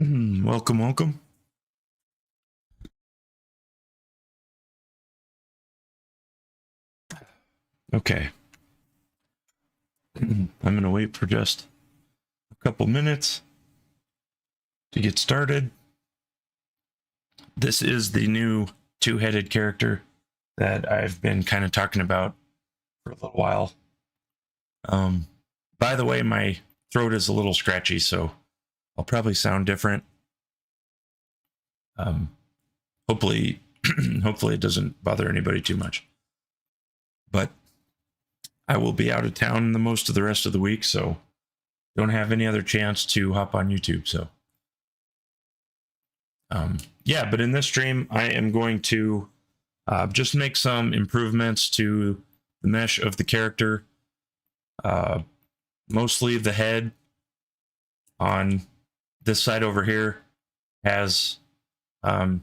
Welcome, welcome. Okay. I'm going to wait for just a couple minutes to get started. This is the new two-headed character that I've been kind of talking about for a little while. By the way, my throat is a little scratchy, so I'll probably sound different. Hopefully, hopefully it doesn't bother anybody too much. But I will be out of town the most of the rest of the week, so don't have any other chance to hop on YouTube. So, yeah, but in this stream, I am going to just make some improvements to the mesh of the character. Mostly the head on this side over here has a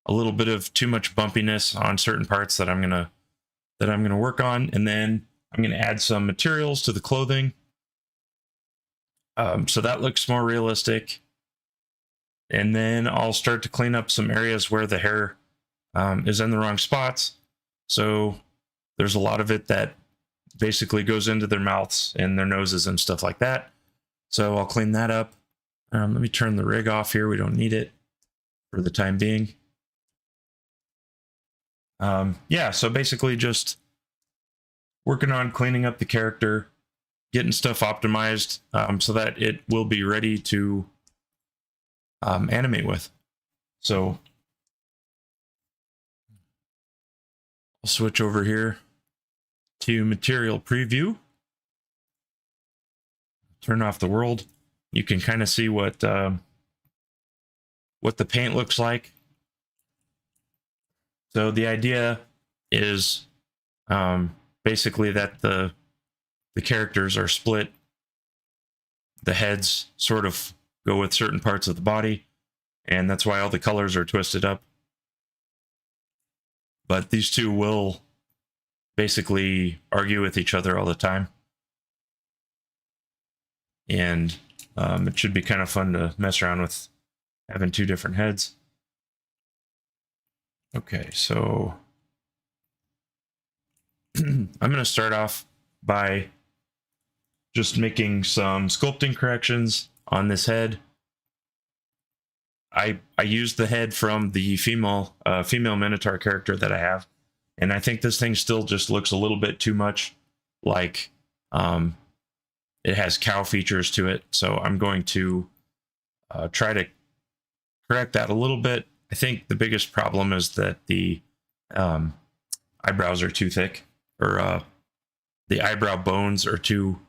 little bit of too much bumpiness on certain parts that I'm gonna work on, and then I'm gonna add some materials to the clothing, so that looks more realistic. And then I'll start to clean up some areas where the hair is in the wrong spots. So there's a lot of it that basically goes into their mouths and their noses and stuff like that. So I'll clean that up. Let me turn the rig off here. We don't need it for the time being. Yeah, so basically just working on cleaning up the character, getting stuff optimized so that it will be ready to animate with. So I'll switch over here to material preview. Turn off the world. You can kind of see what the paint looks like. So the idea is basically that the characters are split. The heads sort of go with certain parts of the body, and that's why all the colors are twisted up. But these two will basically argue with each other all the time. And it should be kind of fun to mess around with having two different heads. Okay, so I'm going to start off by just making some sculpting corrections on this head. I used the head from the female Minotaur character that I have, and I think this thing still just looks a little bit too much like it has cow features to it. So I'm going to try to correct that a little bit. I think the biggest problem is that the eyebrows are too thick, or the eyebrow bones are too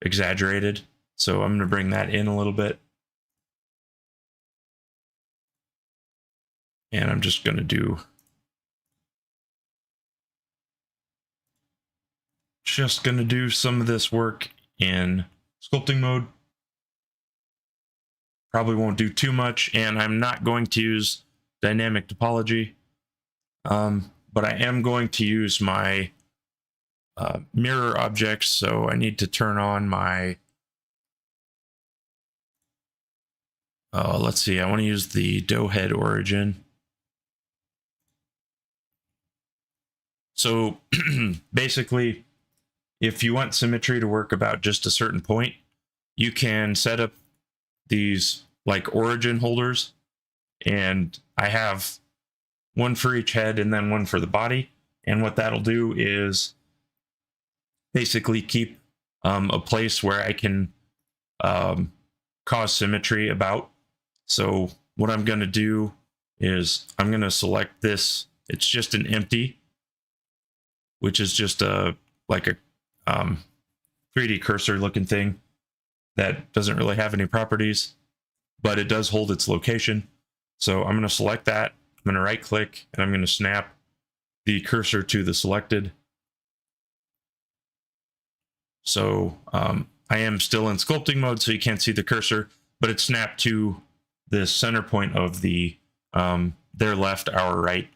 exaggerated. So I'm going to bring that in a little bit. And I'm just going to do some of this work in sculpting mode. Probably won't do too much, and I'm not going to use dynamic topology, but I am going to use my mirror objects. So I need to turn on my let's see, I want to use the dough head origin. So basically, if you want symmetry to work about just a certain point, you can set up these like origin holders, and I have one for each head and then one for the body. And what that'll do is basically keep a place where I can cause symmetry about. So what I'm going to do is I'm going to select this. It's just an empty, which is just like a 3D cursor looking thing that doesn't really have any properties, but it does hold its location. So I'm going to select that. I'm going to right click, and I'm going to snap the cursor to the selected. So I am still in sculpting mode, so you can't see the cursor, but it's snapped to the center point of the their left, our right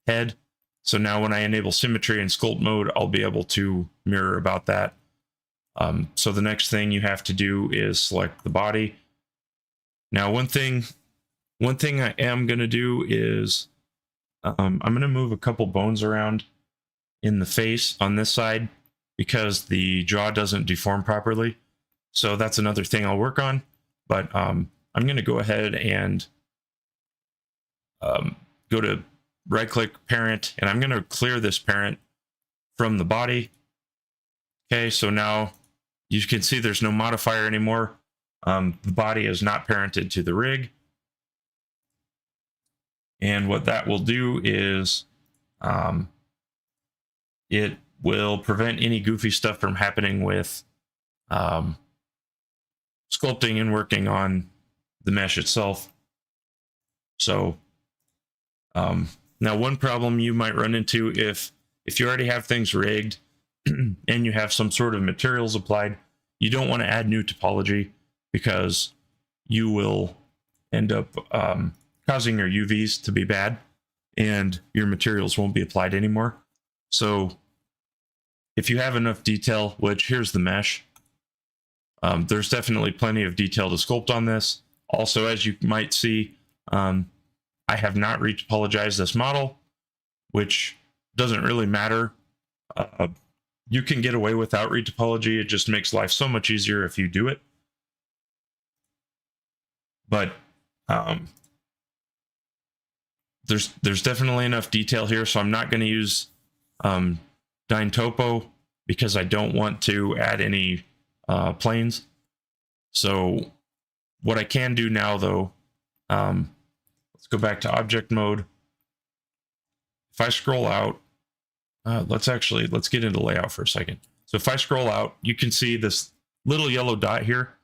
head. So now when I enable symmetry in sculpt mode, I'll be able to mirror about that. So the next thing you have to do is select the body. Now, one thing I am going to do is I'm going to move a couple bones around in the face on this side because the jaw doesn't deform properly. So that's another thing I'll work on. But I'm going to go ahead and go to right-click parent, and I'm going to clear this parent from the body. Okay, so now you can see there's no modifier anymore. The body is not parented to the rig. And what that will do is it will prevent any goofy stuff from happening with sculpting and working on the mesh itself. So now one problem you might run into if you already have things rigged and you have some sort of materials applied, you don't want to add new topology because you will end up causing your UVs to be bad and your materials won't be applied anymore. So if you have enough detail, which here's the mesh, there's definitely plenty of detail to sculpt on this. Also, as you might see, I have not retopologized this model, which doesn't really matter. You can get away without retopology. It just makes life so much easier if you do it. But there's definitely enough detail here, so I'm not going to use Dyne Topo because I don't want to add any planes. So what I can do now, though, let's go back to object mode. If I scroll out, let's get into layout for a second. So if I scroll out, you can see this little yellow dot here.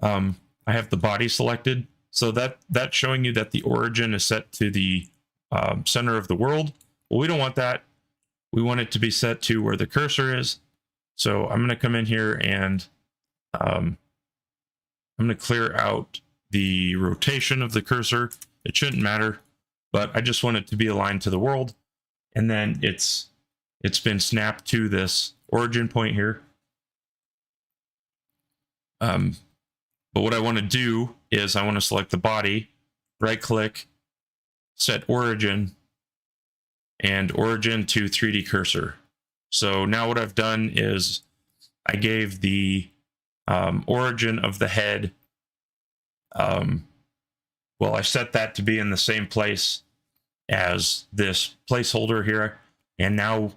I have the body selected, so that's showing you that the origin is set to the center of the world. Well, we don't want that. We want it to be set to where the cursor is. So I'm going to come in here and I'm going to clear out the rotation of the cursor. It shouldn't matter, but I just want it to be aligned to the world. And then it's been snapped to this origin point here. But what I want to do is I want to select the body, right click, set origin, and origin to 3D cursor. So now what I've done is I gave the origin of the head, well, I set that to be in the same place as this placeholder here. And now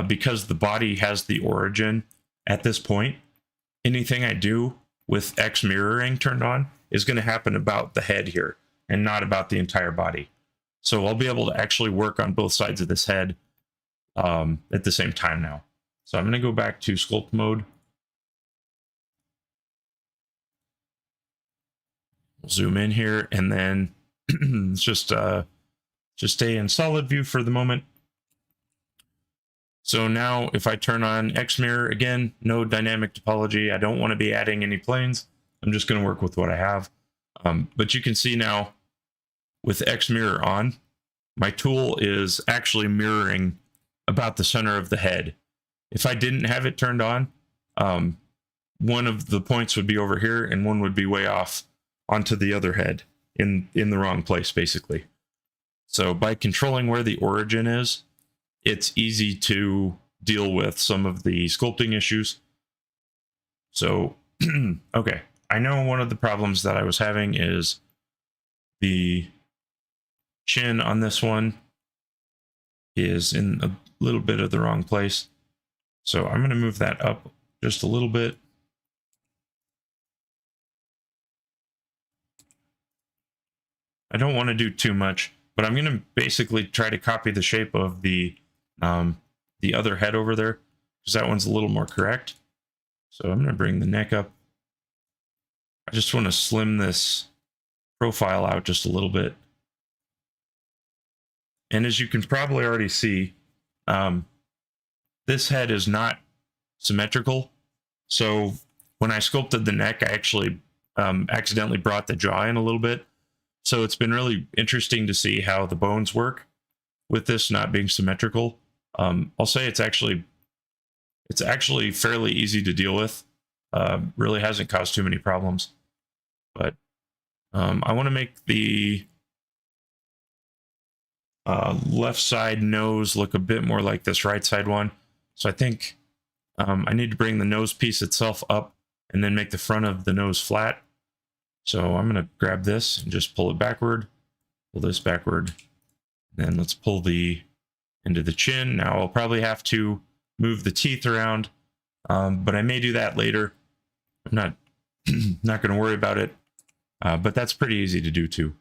because the body has the origin at this point, anything I do with X mirroring turned on is going to happen about the head here and not about the entire body. So I'll be able to actually work on both sides of this head at the same time now. So I'm going to go back to sculpt mode. We'll zoom in here, and then let's just stay in solid view for the moment. So now if I turn on X mirror, again, no dynamic topology. I don't want to be adding any planes. I'm just going to work with what I have. But you can see now with X mirror on, my tool is actually mirroring about the center of the head. If I didn't have it turned on, one of the points would be over here and one would be way off onto the other head in the wrong place, basically. So by controlling where the origin is, it's easy to deal with some of the sculpting issues. So, okay, I know one of the problems that I was having is the chin on this one is in a little bit of the wrong place. So I'm going to move that up just a little bit. I don't want to do too much, but I'm going to basically try to copy the shape of the other head over there, because that one's a little more correct. So I'm going to bring the neck up. I just want to slim this profile out just a little bit. And as you can probably already see, this head is not symmetrical. So when I sculpted the neck, I actually accidentally brought the jaw in a little bit. So it's been really interesting to see how the bones work with this not being symmetrical. I'll say it's actually fairly easy to deal with. Really hasn't caused too many problems. But I want to make the left side nose look a bit more like this right side one. So I think I need to bring the nose piece itself up and then make the front of the nose flat. So I'm going to grab this and just pull it backward, pull this backward. Then let's pull the end of the chin. Now I'll probably have to move the teeth around, but I may do that later. I'm not going to worry about it, but that's pretty easy to do too.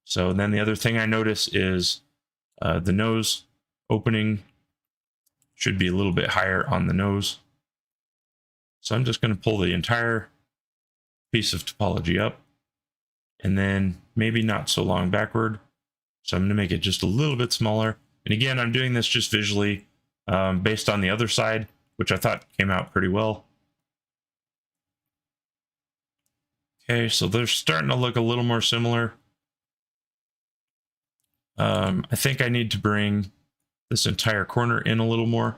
So then the other thing I notice is the nose opening should be a little bit higher on the nose. So I'm just going to pull the entire piece of topology up and then maybe not so long backward. So I'm going to make it just a little bit smaller. And again, I'm doing this just visually based on the other side, which I thought came out pretty well. Okay, so they're starting to look a little more similar. I think I need to bring this entire corner in a little more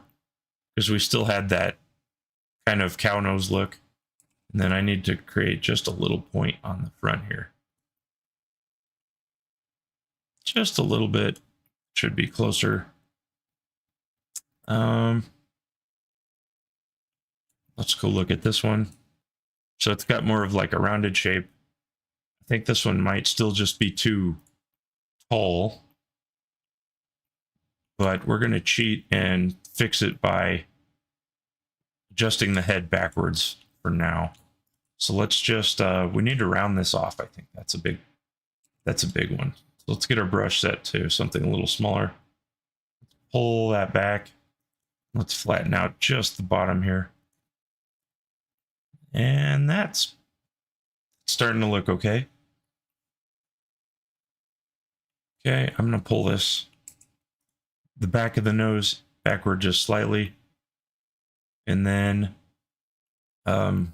because we still had that kind of cow nose look. And then I need to create just a little point on the front here. Just a little bit. Should be closer. Let's go look at this one. So it's got more of like a rounded shape. I think this one might still just be too tall. But we're going to cheat and fix it by adjusting the head backwards for now. So let's just, we need to round this off. I think that's a big one. So let's get our brush set to something a little smaller. Pull that back. Let's flatten out just the bottom here. And that's starting to look okay. Okay, I'm going to pull this, the back of the nose backward just slightly. And then I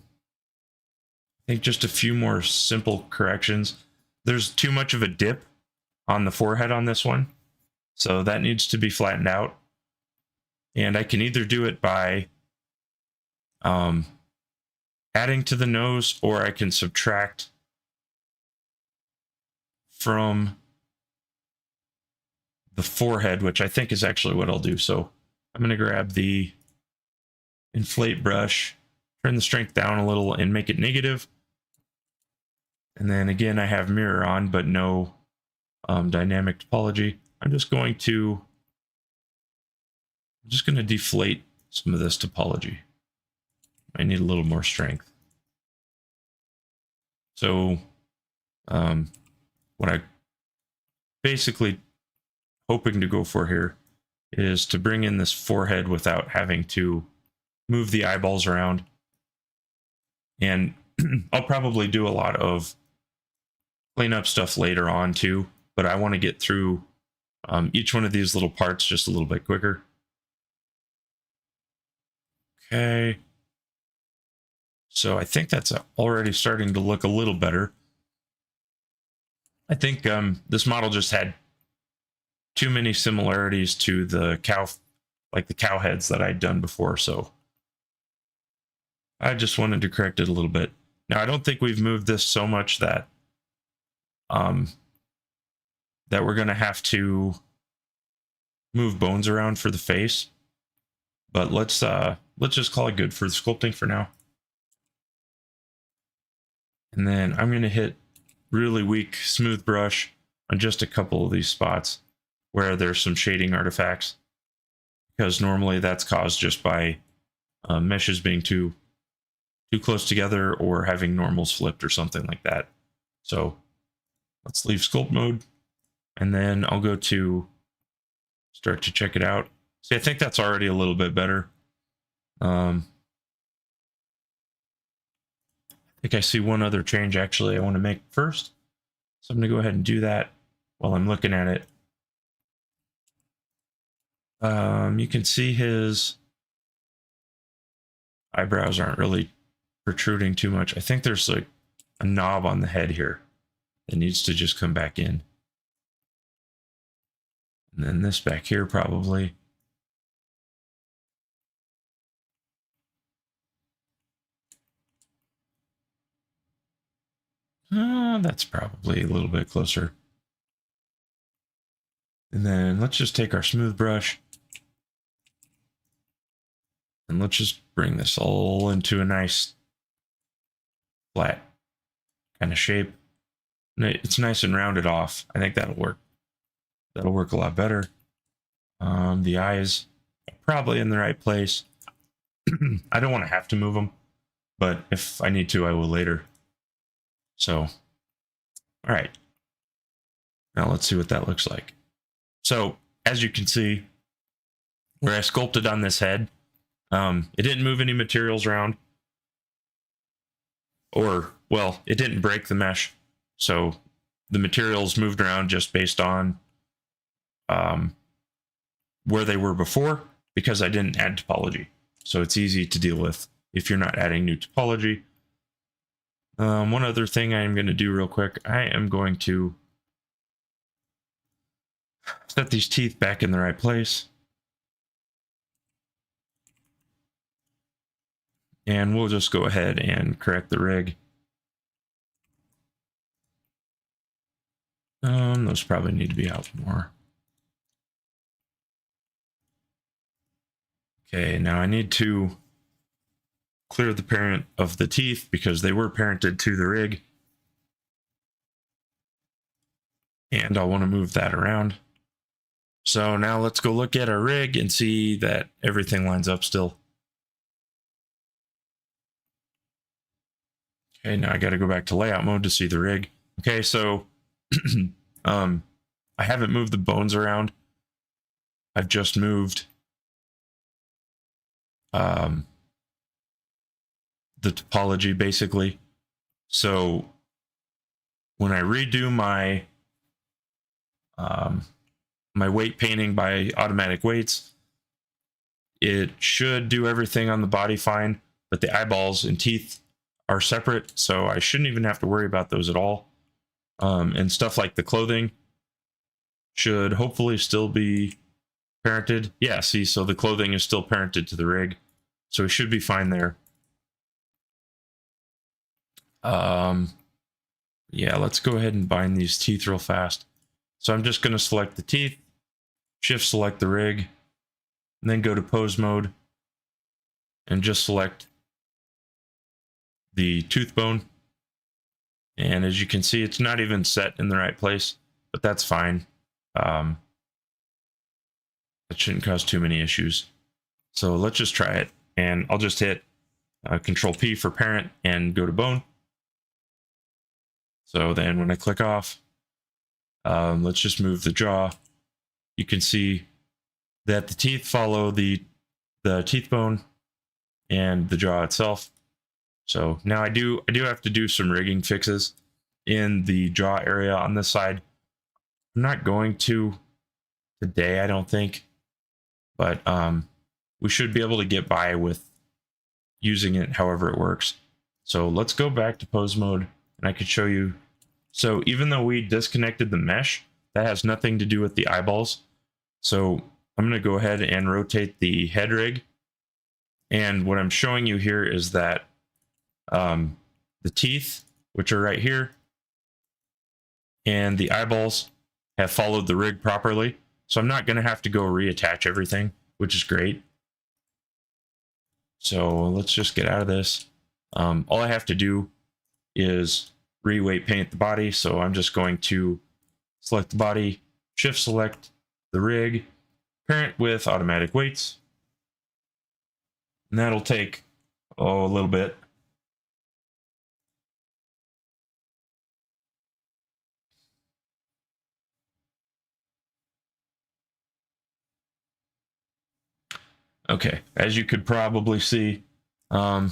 think just a few more simple corrections. There's too much of a dip on the forehead on this one, so that needs to be flattened out. And I can either do it by adding to the nose, or I can subtract from the forehead, which I think is actually what I'll do. So I'm going to grab the inflate brush, turn the strength down a little and make it negative. And then again, I have mirror on, but no dynamic topology. I'm just going to deflate some of this topology. I need a little more strength. So what I basically hoping to go for here is to bring in this forehead without having to move the eyeballs around. And I'll probably do a lot of cleanup stuff later on too, but I want to get through each one of these little parts just a little bit quicker. Okay. So I think that's already starting to look a little better. I think this model just had too many similarities to the cow, like the cow heads that I'd done before. So I just wanted to correct it a little bit. Now, I don't think we've moved this so much that that we're going to have to move bones around for the face. But let's just call it good for the sculpting for now. And then I'm going to hit really weak smooth brush on just a couple of these spots where there's some shading artifacts, because normally that's caused just by meshes being too close together or having normals flipped or something like that. So let's leave sculpt mode, and then I'll go to start to check it out. See, I think that's already a little bit better. I think I see one other change actually I want to make first. So I'm going to go ahead and do that while I'm looking at it. You can see his eyebrows aren't really protruding too much. I think there's like a knob on the head here that needs to just come back in. And then this back here probably. That's probably a little bit closer. And then let's just take our smooth brush and let's just bring this all into a nice flat kind of shape. It's nice and rounded off. I think that'll work. That'll work a lot better. The eyes are probably in the right place. I don't want to have to move them, but if I need to, I will later. So, all right. Now let's see what that looks like. So, as you can see, where I sculpted on this head, it didn't move any materials around. Or, well, it didn't break the mesh. So, the materials moved around just based on where they were before, because I didn't add topology. So it's easy to deal with if you're not adding new topology. One other thing I am going to do real quick, I am going to set these teeth back in the right place. And we'll just go ahead and correct the rig. Those probably need to be out more. Okay, now I need to clear the parent of the teeth because they were parented to the rig. And I'll want to move that around. So now let's go look at our rig and see that everything lines up still. Okay, now I got to go back to layout mode to see the rig. Okay, so I haven't moved the bones around. I've just moved the topology basically. So when I redo my my weight painting by automatic weights, it should do everything on the body fine, but the eyeballs and teeth are separate, so I shouldn't even have to worry about those at all. And stuff like the clothing should hopefully still be parented. Yeah, see, so the clothing is still parented to the rig, so we should be fine there. Yeah, let's go ahead and bind these teeth real fast. So I'm just going to select the teeth, shift select the rig, and then go to pose mode and just select the tooth bone. And as you can see, it's not even set in the right place, but that's fine. That shouldn't cause too many issues. So let's just try it, and I'll just hit Control P for parent and go to bone. So then when I click off, let's just move the jaw. You can see that the teeth follow the teeth bone and the jaw itself. So now I do have to do some rigging fixes in the jaw area on this side. I'm not going to today, I don't think, but we should be able to get by with using it however it works. So let's go back to pose mode, and I could show you. So even though we disconnected the mesh, that has nothing to do with the eyeballs. So I'm going to go ahead and rotate the head rig. And what I'm showing you here is that the teeth, which are right here, and the eyeballs have followed the rig properly. So I'm not going to have to go reattach everything, which is great. So let's just get out of this. All I have to do is re-weight paint the body. So I'm just going to select the body, shift select the rig, parent with automatic weights. And that'll take, a little bit. Okay, as you could probably see from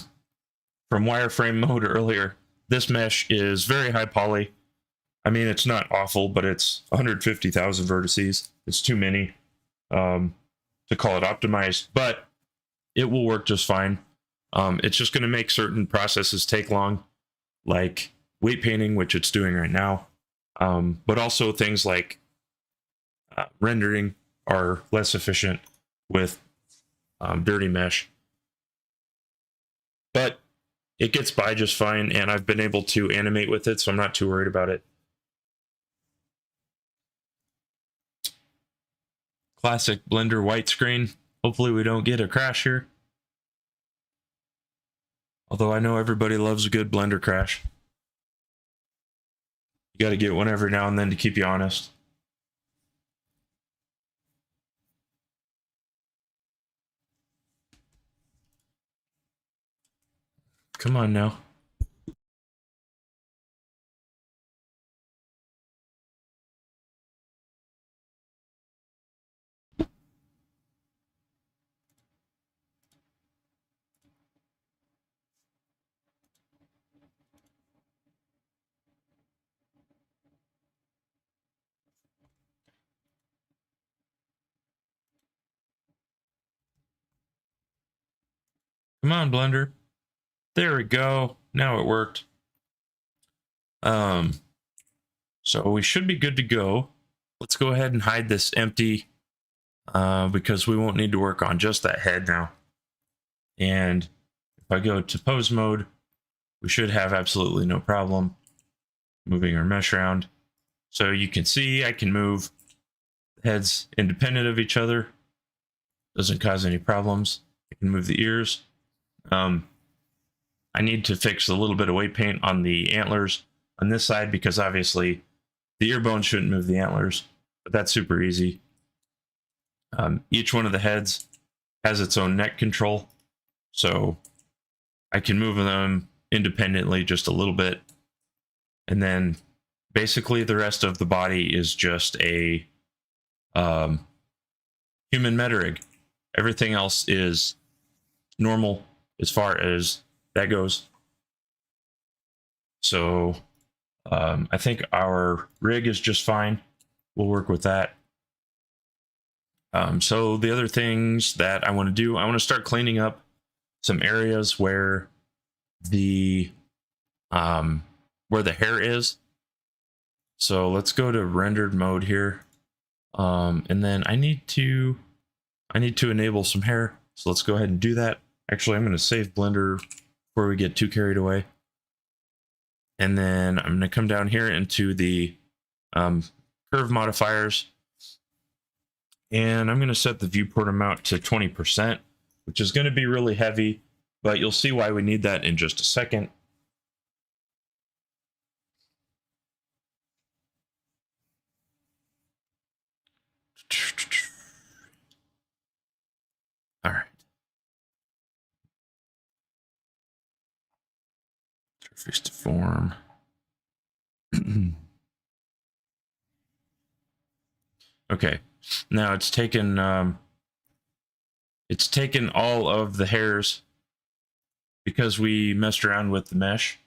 wireframe mode earlier, this mesh is very high poly. I mean, it's not awful, but it's 150,000 vertices. It's too many to call it optimized, but it will work just fine. It's just going to make certain processes take long, like weight painting, which it's doing right now, but also things like rendering are less efficient with dirty mesh. But it gets by just fine, and I've been able to animate with it, so I'm not too worried about it. Classic Blender white screen. Hopefully we don't get a crash here. Although I know everybody loves a good Blender crash. You gotta get one every now and then to keep you honest. Come on now. Come on, Blender. There we go. Now it worked. So we should be good to go. Let's go ahead and hide this empty because we won't need to work on just that head now. And if I go to pose mode, we should have absolutely no problem moving our mesh around. So you can see I can move heads independent of each other. Doesn't cause any problems. I can move the ears. I need to fix a little bit of weight paint on the antlers on this side because obviously the ear bone shouldn't move the antlers, but that's super easy. Each one of the heads has its own neck control, so I can move them independently just a little bit. And then basically the rest of the body is just a human meta rig. Everything else is normal as far as that goes. So I think our rig is just fine. We'll work with that. So the other things that I want to do, I want to start cleaning up some areas where the hair is. So let's go to rendered mode here. And then I need to enable some hair. So let's go ahead and do that. Actually, I'm going to save Blender before we get too carried away. And then I'm going to come down here into the curve modifiers. And I'm going to set the viewport amount to 20%, which is going to be really heavy, but you'll see why we need that in just a second. All right. Surface to form. Okay. Now it's taken all of the hairs because we messed around with the mesh.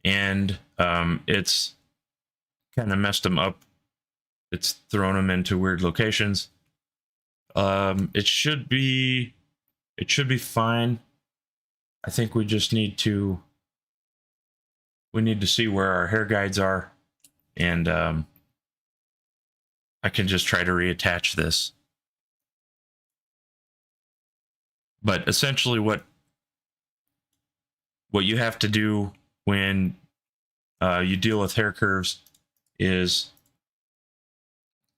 And it's kind of messed them up. It's thrown them into weird locations. It should be fine. I think we just need to see where our hair guides are, and I can just try to reattach this. But essentially what you have to do when you deal with hair curves is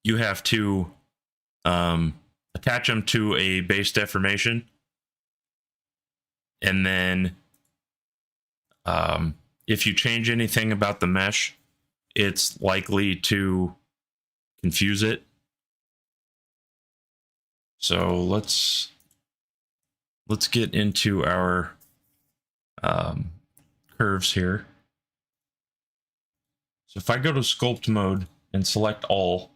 you have to attach them to a base deformation, and then if you change anything about the mesh, it's likely to confuse it. So let's get into our curves here. So if I go to sculpt mode and select all,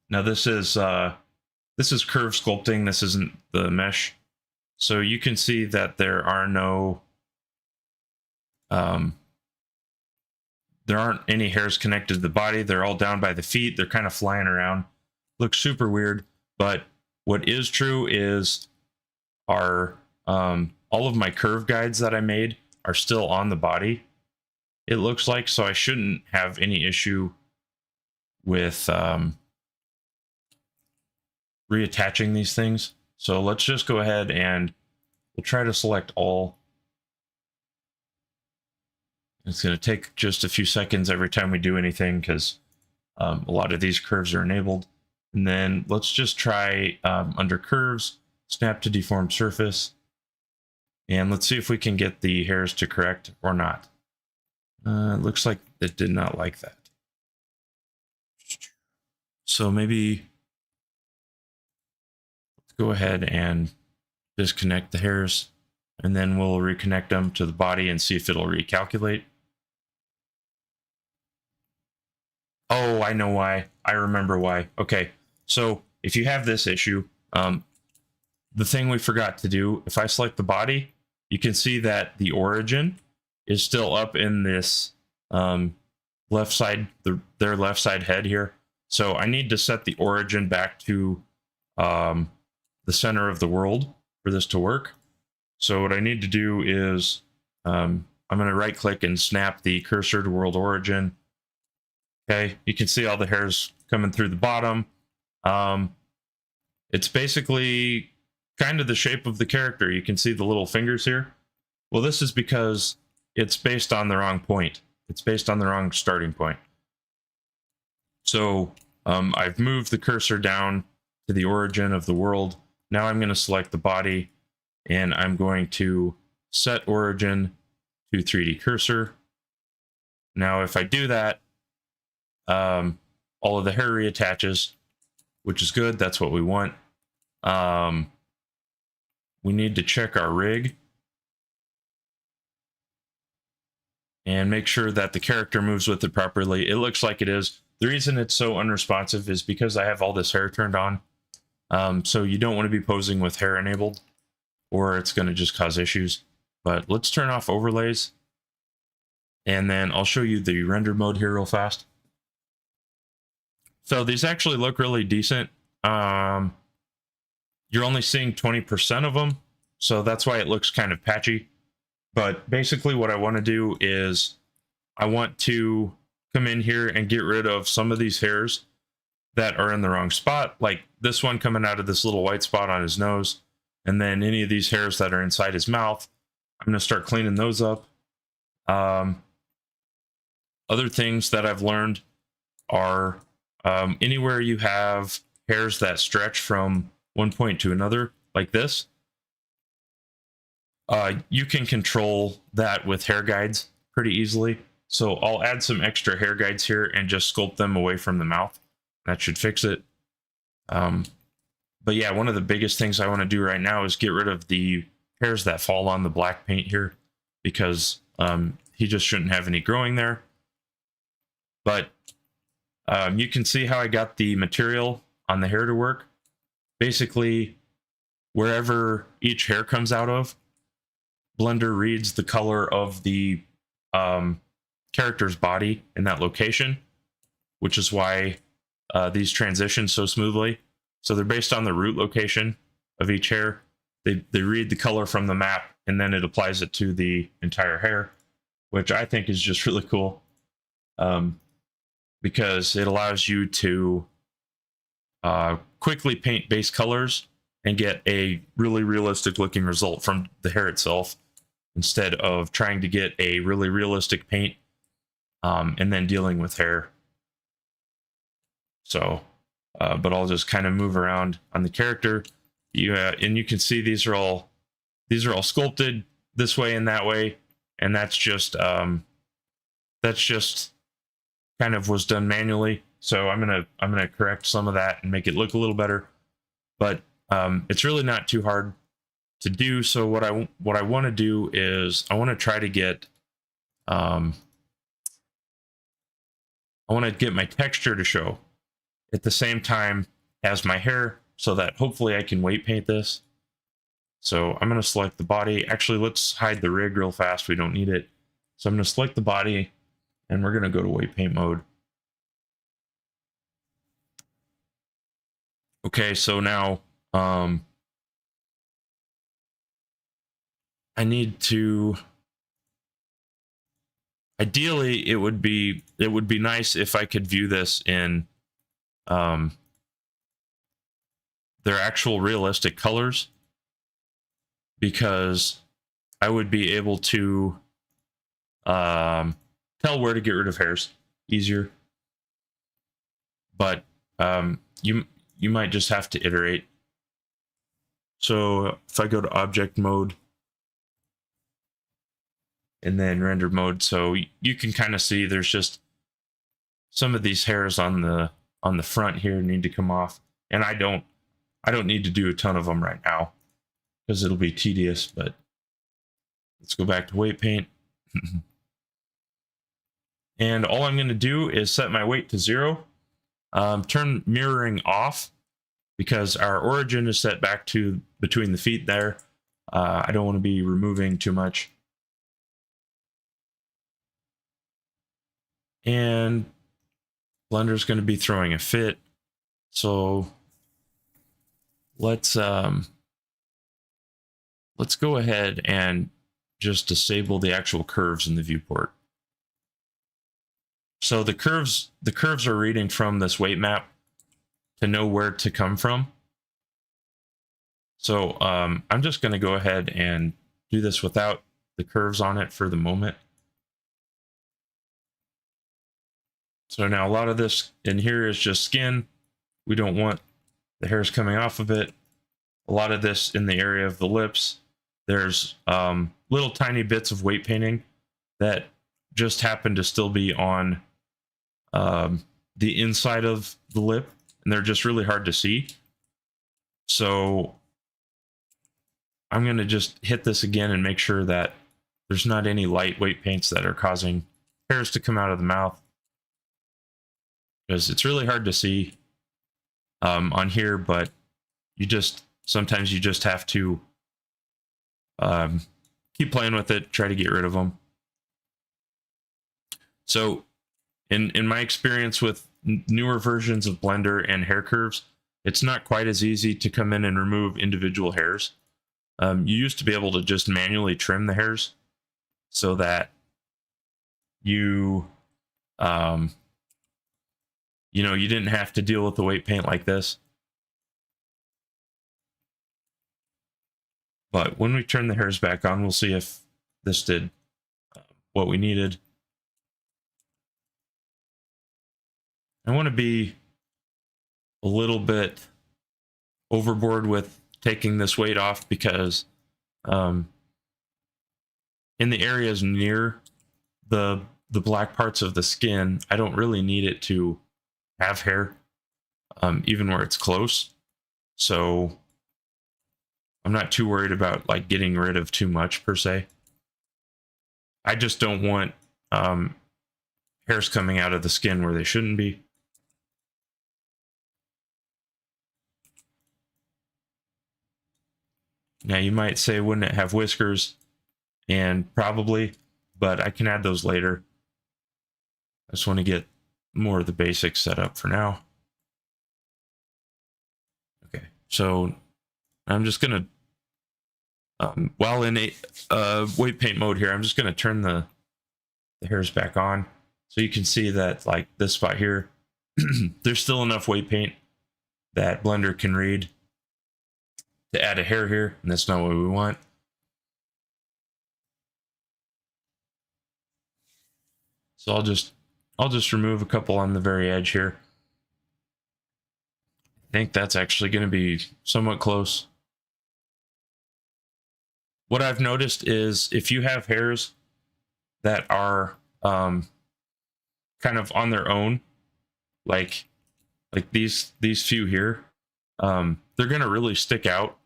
now this is curve sculpting. This isn't the mesh. So you can see that there are there aren't any hairs connected to the body. They're all down by the feet. They're kind of flying around. Looks super weird. But what is true is all of my curve guides that I made are still on the body, it looks like. So I shouldn't have any issue with reattaching these things. So let's just go ahead and we'll try to select all. It's going to take just a few seconds every time we do anything because a lot of these curves are enabled. And then let's just try under curves, snap to deform surface. And let's see if we can get the hairs to correct or not. It looks like it did not like that. So maybe let's go ahead and disconnect the hairs, and then we'll reconnect them to the body and see if it'll recalculate. Oh, I know why. I remember why. Okay, so if you have this issue, the thing we forgot to do, if I select the body, you can see that the origin is still up in this left side, their left side head here. So I need to set the origin back to the center of the world for this to work. So what I need to do is I'm going to right click and snap the cursor to world origin. Okay, you can see all the hairs coming through the bottom. It's basically kind of the shape of the character. You can see the little fingers here. Well, this is because it's based on the wrong point. It's based on the wrong starting point. So I've moved the cursor down to the origin of the world. Now I'm going to select the body, and I'm going to set origin to 3D cursor. Now if I do that, all of the hair reattaches, which is good. That's what we want. We need to check our rig and make sure that the character moves with it properly. It looks like it is. The reason it's so unresponsive is because I have all this hair turned on. So you don't want to be posing with hair enabled, or it's going to just cause issues. But let's turn off overlays, and then I'll show you the render mode here real fast. So these actually look really decent. You're only seeing 20% of them, so that's why it looks kind of patchy. But basically what I want to do is I want to come in here and get rid of some of these hairs that are in the wrong spot, like this one coming out of this little white spot on his nose, and then any of these hairs that are inside his mouth. I'm going to start cleaning those up. Other things that I've learned are anywhere you have hairs that stretch from one point to another, like this, you can control that with hair guides pretty easily. So I'll add some extra hair guides here and just sculpt them away from the mouth. That should fix it. But yeah, one of the biggest things I want to do right now is get rid of the hairs that fall on the black paint here, because he just shouldn't have any growing there. But you can see how I got the material on the hair to work. Basically, wherever each hair comes out of, Blender reads the color of the character's body in that location, which is why these transition so smoothly. So they're based on the root location of each hair. They read the color from the map, and then it applies it to the entire hair, which I think is just really cool, because it allows you to quickly paint base colors and get a really realistic looking result from the hair itself, instead of trying to get a really realistic paint and then dealing with hair. So, but I'll just kind of move around on the character. And you can see these are all sculpted this way and that way, and that's just kind of was done manually. So I'm gonna correct some of that and make it look a little better. But it's really not too hard to do. So what I want to do is I want to try to get I want to get my texture to show at the same time as my hair, so that hopefully I can weight paint this. So I'm going to select the body. Actually, let's hide the rig real fast. We don't need it. So I'm going to select the body, and we're going to go to weight paint mode. Okay, so now I need to, ideally it would be nice if I could view this in their actual realistic colors, because I would be able to tell where to get rid of hairs easier. But you might just have to iterate. So if I go to object mode and then render mode, so you can kind of see there's just some of these hairs on the front here need to come off, and I don't need to do a ton of them right now because it'll be tedious. But let's go back to weight paint. And all I'm going to do is set my weight to 0, turn mirroring off because our origin is set back to between the feet there. I don't want to be removing too much. And Blender's going to be throwing a fit. So let's go ahead and just disable the actual curves in the viewport. So the curves are reading from this weight map to know where to come from. So I'm just going to go ahead and do this without the curves on it for the moment. So now a lot of this in here is just skin. We don't want the hairs coming off of it. A lot of this in the area of the lips, there's little tiny bits of weight painting that just happen to still be on the inside of the lip, and they're just really hard to see. So I'm going to just hit this again and make sure that there's not any light weight paints that are causing hairs to come out of the mouth, because it's really hard to see on here. But sometimes you just have to keep playing with it, try to get rid of them. So in my experience with newer versions of Blender and hair curves, it's not quite as easy to come in and remove individual hairs. You used to be able to just manually trim the hairs so that you you didn't have to deal with the weight paint like this. But when we turn the hairs back on, we'll see if this did what we needed. I want to be a little bit overboard with taking this weight off because in the areas near the black parts of the skin, I don't really need it to have hair, even where it's close. So I'm not too worried about like getting rid of too much per se. I just don't want hairs coming out of the skin where they shouldn't be. Now you might say, wouldn't it have whiskers? And probably, but I can add those later. I just want to get more of the basics set up for now. Okay, so I'm just gonna, while in a weight paint mode here, I'm just gonna turn the hairs back on so you can see that like this spot here, there's still enough weight paint that Blender can read to add a hair here, and that's not what we want. So I'll just remove a couple on the very edge here. I think that's actually going to be somewhat close. What I've noticed is if you have hairs that are kind of on their own, like these few here, they're going to really stick out.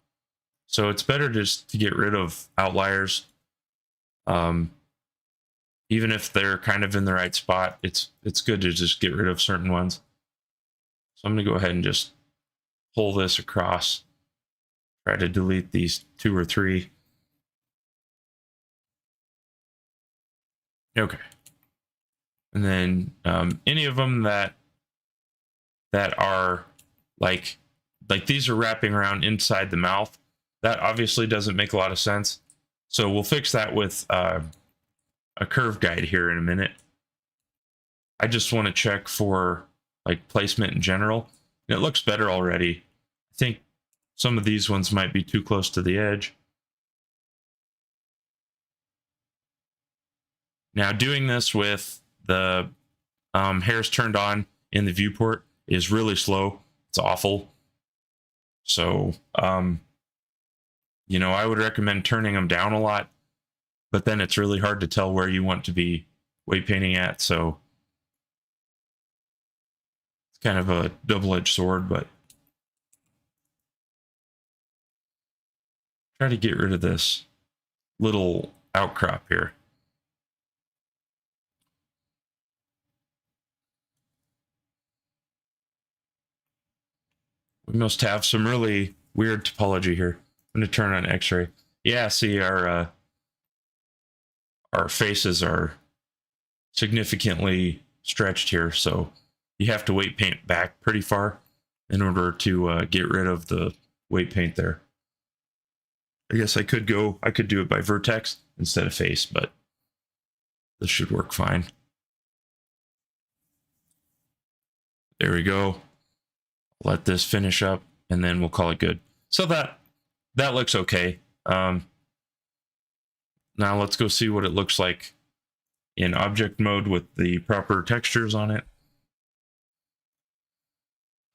So it's better just to get rid of outliers. Even if they're kind of in the right spot, it's good to just get rid of certain ones. So I'm going to go ahead and just pull this across, try to delete these 2 or 3. Okay. And then any of them that are like these are wrapping around inside the mouth, that obviously doesn't make a lot of sense. So we'll fix that with a curve guide here in a minute. I just want to check for like placement in general. And it looks better already. I think some of these ones might be too close to the edge. Now doing this with the hairs turned on in the viewport is really slow. It's awful. So, you know, I would recommend turning them down a lot, but then it's really hard to tell where you want to be weight painting at. So it's kind of a double-edged sword, but try to get rid of this little outcrop here. We must have some really weird topology here. I'm going to turn on X-ray. Yeah, see, our faces are significantly stretched here, so you have to weight paint back pretty far in order to get rid of the weight paint there. I guess I could do it by vertex instead of face, but this should work fine. There we go. Let this finish up, and then we'll call it good. So that looks okay. Now let's go see what it looks like in object mode with the proper textures on it.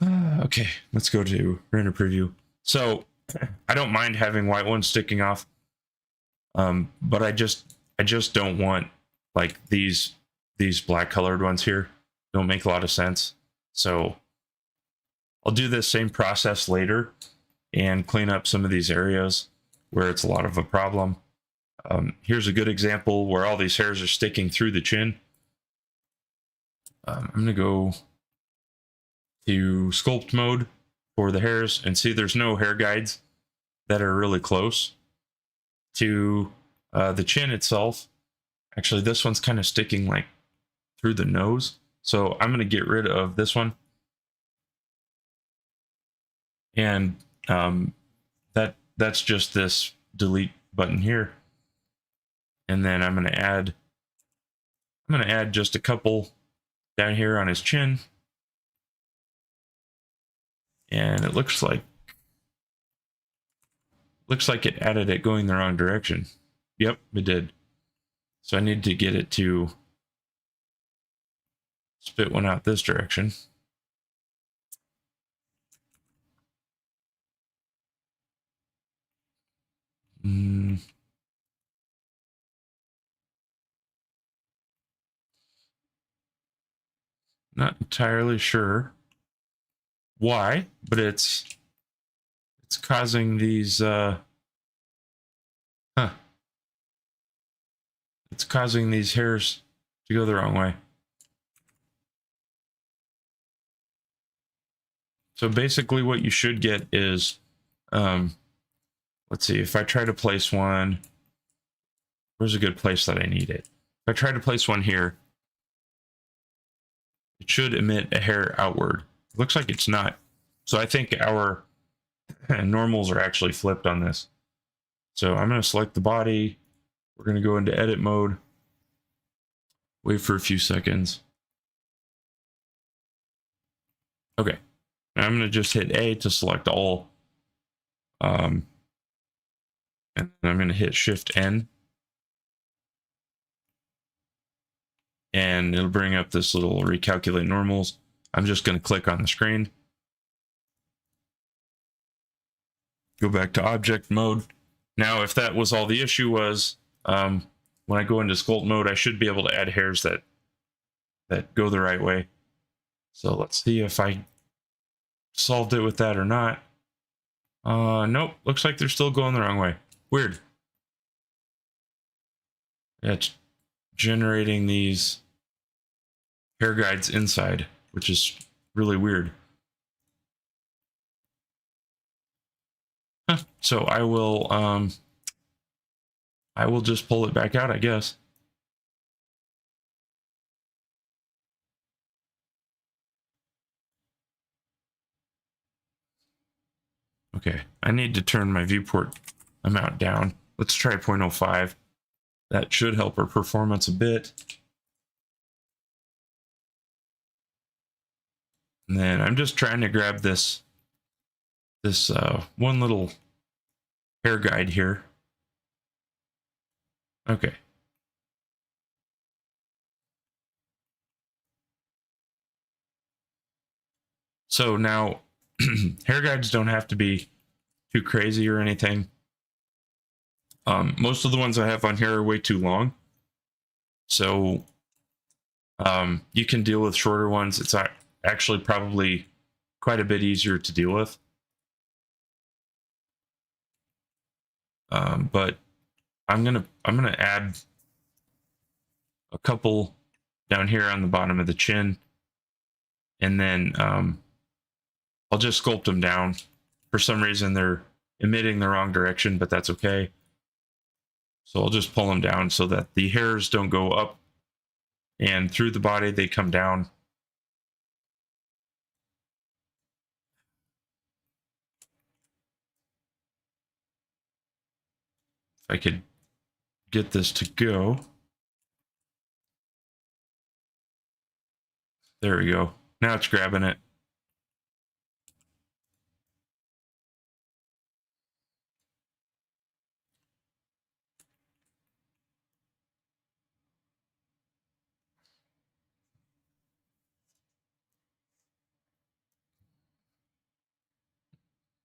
Okay, let's go to render preview. So I don't mind having white ones sticking off, but I just don't want like these black colored ones here. Don't make a lot of sense. So I'll do this same process later and clean up some of these areas where it's a lot of a problem. Here's a good example where all these hairs are sticking through the chin. I'm going to go to sculpt mode for the hairs and see there's no hair guides that are really close to the chin itself. Actually, this one's kind of sticking like through the nose. So I'm going to get rid of this one. And that's just this delete button here. And then I'm going to add just a couple down here on his chin. And it looks like it added it going the wrong direction. Yep, it did. So I need to get it to spit one out this direction. Not entirely sure why, but it's causing these it's causing these hairs to go the wrong way. So basically what you should get is let's see, if I try to place one, where's a good place that I need it? If I try to place one here, it should emit a hair outward. It looks like it's not. So I think our normals are actually flipped on this. So I'm going to select the body. We're going to go into edit mode. Wait for a few seconds. Okay. Now I'm going to just hit A to select all. And I'm going to hit Shift N. And it'll bring up this little recalculate normals. I'm just going to click on the screen. Go back to object mode. Now, if that was all the issue was, when I go into sculpt mode, I should be able to add hairs that go the right way. So let's see if I solved it with that or not. Nope, looks like they're still going the wrong way. Weird. Yeah, it's generating these hair guides inside, which is really weird. So I will just pull it back out, I guess. Okay, I need to turn my viewport amount down. Let's try 0.05. That should help our performance a bit. And then I'm just trying to grab this one little hair guide here. Okay. So now hair guides don't have to be too crazy or anything. Most of the ones I have on here are way too long. So you can deal with shorter ones. It's actually probably quite a bit easier to deal with. But I'm gonna add a couple down here on the bottom of the chin, and then I'll just sculpt them down. For some reason they're emitting the wrong direction, but that's okay. So I'll just pull them down so that the hairs don't go up and through the body, they come down. If I could get this to go. There we go. Now it's grabbing it.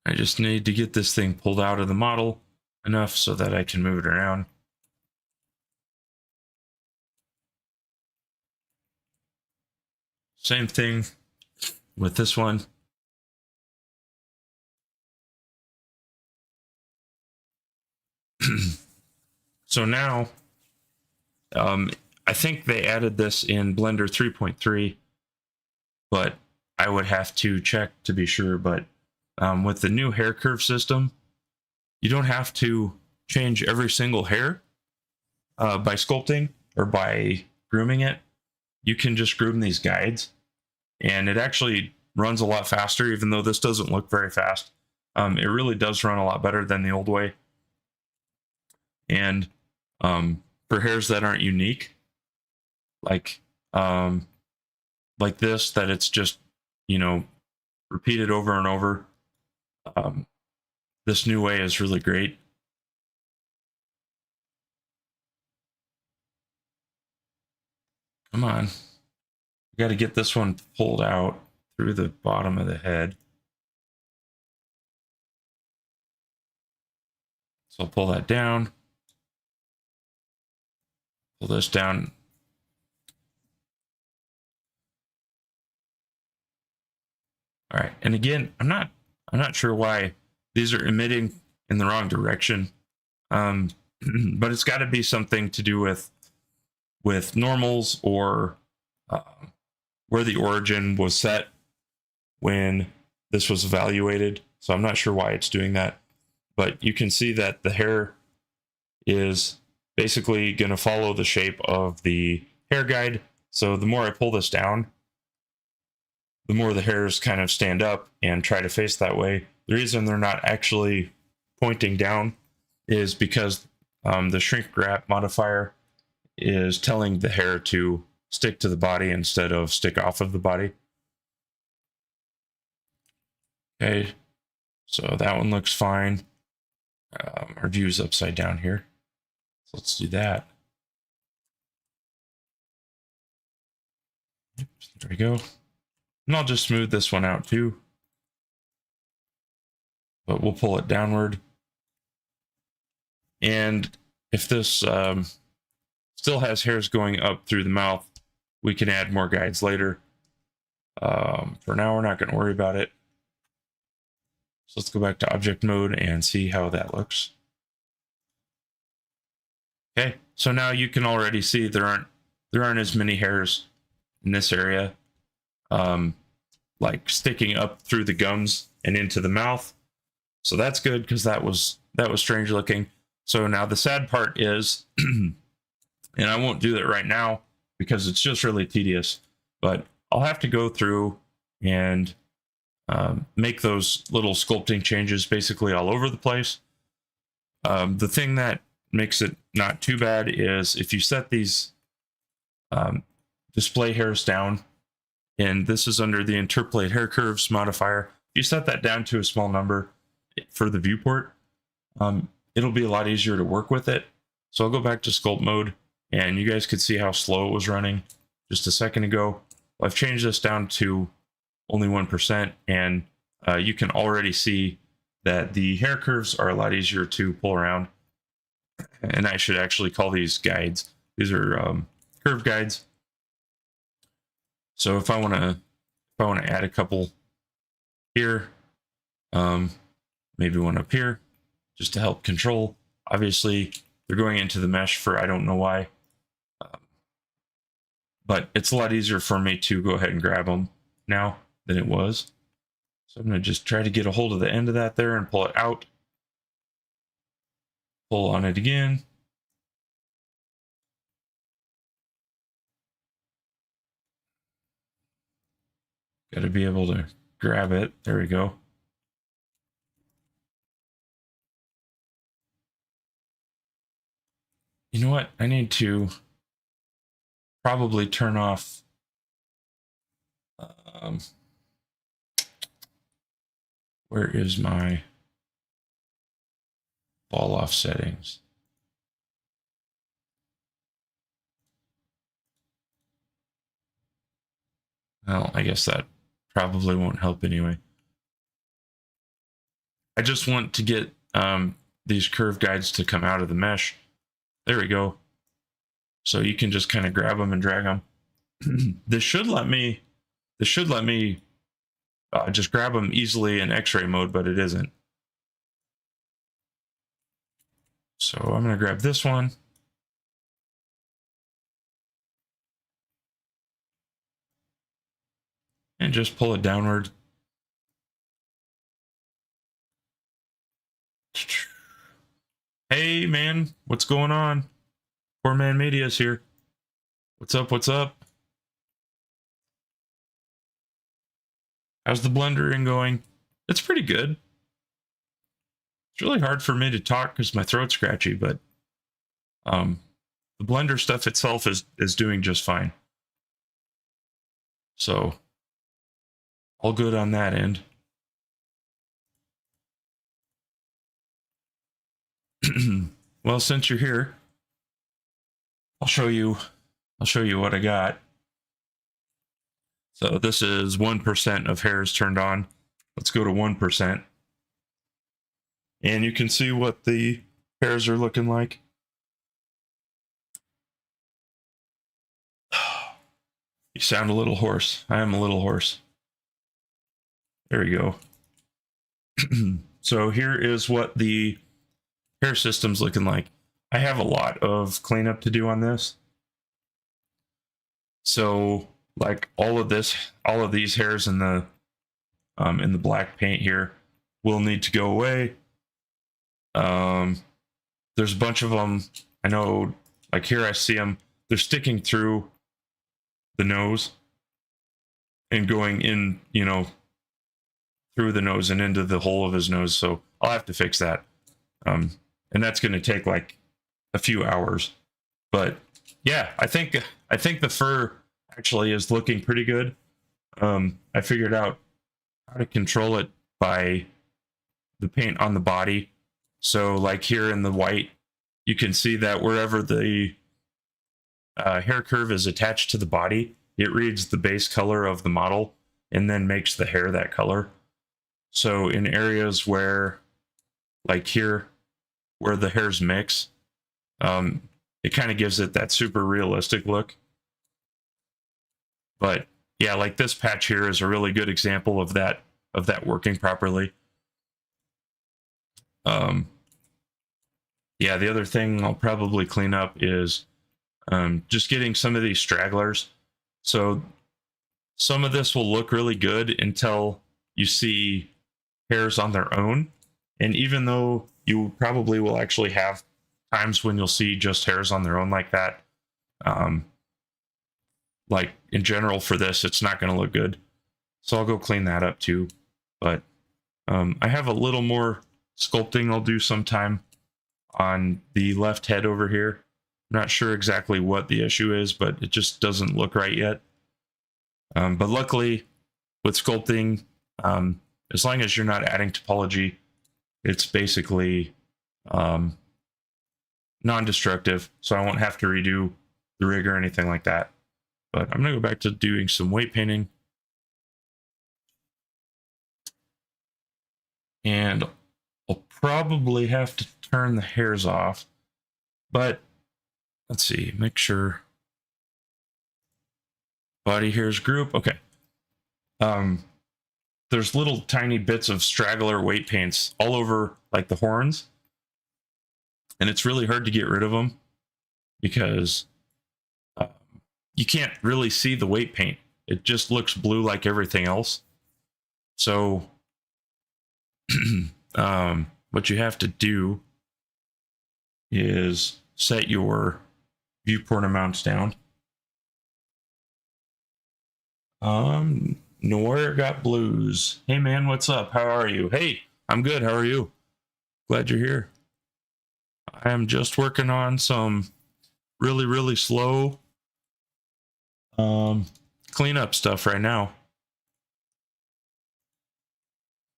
I just need to get this thing pulled out of the model enough so that I can move it around. Same thing with this one. So now, I think they added this in Blender 3.3, but I would have to check to be sure. But with the new hair curve system, you don't have to change every single hair by sculpting or by grooming it. You can just groom these guides, and it actually runs a lot faster, even though this doesn't look very fast. It really does run a lot better than the old way. And for hairs that aren't unique, like this, that it's just, you know, repeated over and over, this new way is really great. Come on. We got to get this one pulled out through the bottom of the head. So I'll pull that down. Pull this down. All right. And again, I'm not sure why these are emitting in the wrong direction. But it's got to be something to do with normals or where the origin was set when this was evaluated. So I'm not sure why it's doing that, but you can see that the hair is basically going to follow the shape of the hair guide. So the more I pull this down, the more the hairs kind of stand up and try to face that way. The reason they're not actually pointing down is because the shrink wrap modifier is telling the hair to stick to the body instead of stick off of the body. Okay, so that one looks fine. Our view is upside down here. So let's do that. There we go. And I'll just smooth this one out too. But we'll pull it downward. And if this still has hairs going up through the mouth, we can add more guides later. For now, we're not going to worry about it. So let's go back to object mode and see how that looks. Okay, so now you can already see there aren't as many hairs in this area, like sticking up through the gums and into the mouth. So that's good, because that was strange looking. So now the sad part is, and I won't do that right now because it's just really tedious, but I'll have to go through and make those little sculpting changes basically all over the place. The thing that makes it not too bad is if you set these display hairs down, and this is under the interpolate hair curves modifier, if you set that down to a small number for the viewport, it'll be a lot easier to work with it. So I'll go back to sculpt mode, and you guys could see how slow it was running just a second ago. I've changed this down to only 1%, and you can already see that the hair curves are a lot easier to pull around. And I should actually call these guides. These are curve guides. So if I want to add a couple here, maybe one up here, just to help control. Obviously, they're going into the mesh for I don't know why. But it's a lot easier for me to go ahead and grab them now than it was. So I'm going to just try to get a hold of the end of that there and pull it out. Pull on it again. Got to be able to grab it. There we go. You know what? I need to probably turn off where is my fall off settings? Well, I guess that probably won't help anyway. I just want to get these curve guides to come out of the mesh. There we go. So you can just kind of grab them and drag them. This should let me just grab them easily in X-ray mode, but it isn't. So I'm going to grab this one. And just pull it downward. Hey man, what's going on? Poor Man Media's here. What's up, what's up? How's the blendering going? It's pretty good. It's really hard for me to talk because my throat's scratchy, but the blender stuff itself is doing just fine. So all good on that end. Well, since you're here, I'll show you what I got. So this is 1% of hairs turned on. Let's go to 1%. And you can see what the hairs are looking like. You sound a little hoarse. I am a little hoarse. There we go. So here is what the hair system's looking like. I have a lot of cleanup to do on this. So like all of these hairs in the black paint here will need to go away. There's a bunch of them. I know, like here I see them. They're sticking through the nose and going in, through the nose and into the hole of his nose. So I'll have to fix that. And that's going to take like a few hours. But yeah, I think the fur actually is looking pretty good. I figured out how to control it by the paint on the body. So like here in the white, you can see that wherever the hair curve is attached to the body, it reads the base color of the model and then makes the hair that color. So in areas where, like here, where the hairs mix, it kind of gives it that super realistic look. But yeah, like this patch here is a really good example of that working properly. Yeah, the other thing I'll probably clean up is just getting some of these stragglers. So some of this will look really good until you see hairs on their own. And even though you probably will actually have times when you'll see just hairs on their own like that, like in general for this, it's not going to look good. So I'll go clean that up too. But I have a little more sculpting I'll do sometime on the left head over here. I'm not sure exactly what the issue is, but it just doesn't look right yet. But luckily with sculpting, as long as you're not adding topology, it's basically non-destructive, so I won't have to redo the rig or anything like that. But I'm going to go back to doing some weight painting. And I'll probably have to turn the hairs off, but let's see, make sure body hairs group. Okay. There's little tiny bits of straggler weight paints all over like the horns, and it's really hard to get rid of them because you can't really see the weight paint. It just looks blue like everything else. So what you have to do is set your viewport amounts down. Noir got blues. Hey man, what's up? How are you? Hey, I'm good. How are you? Glad you're here. I am just working on some really slow cleanup stuff right now,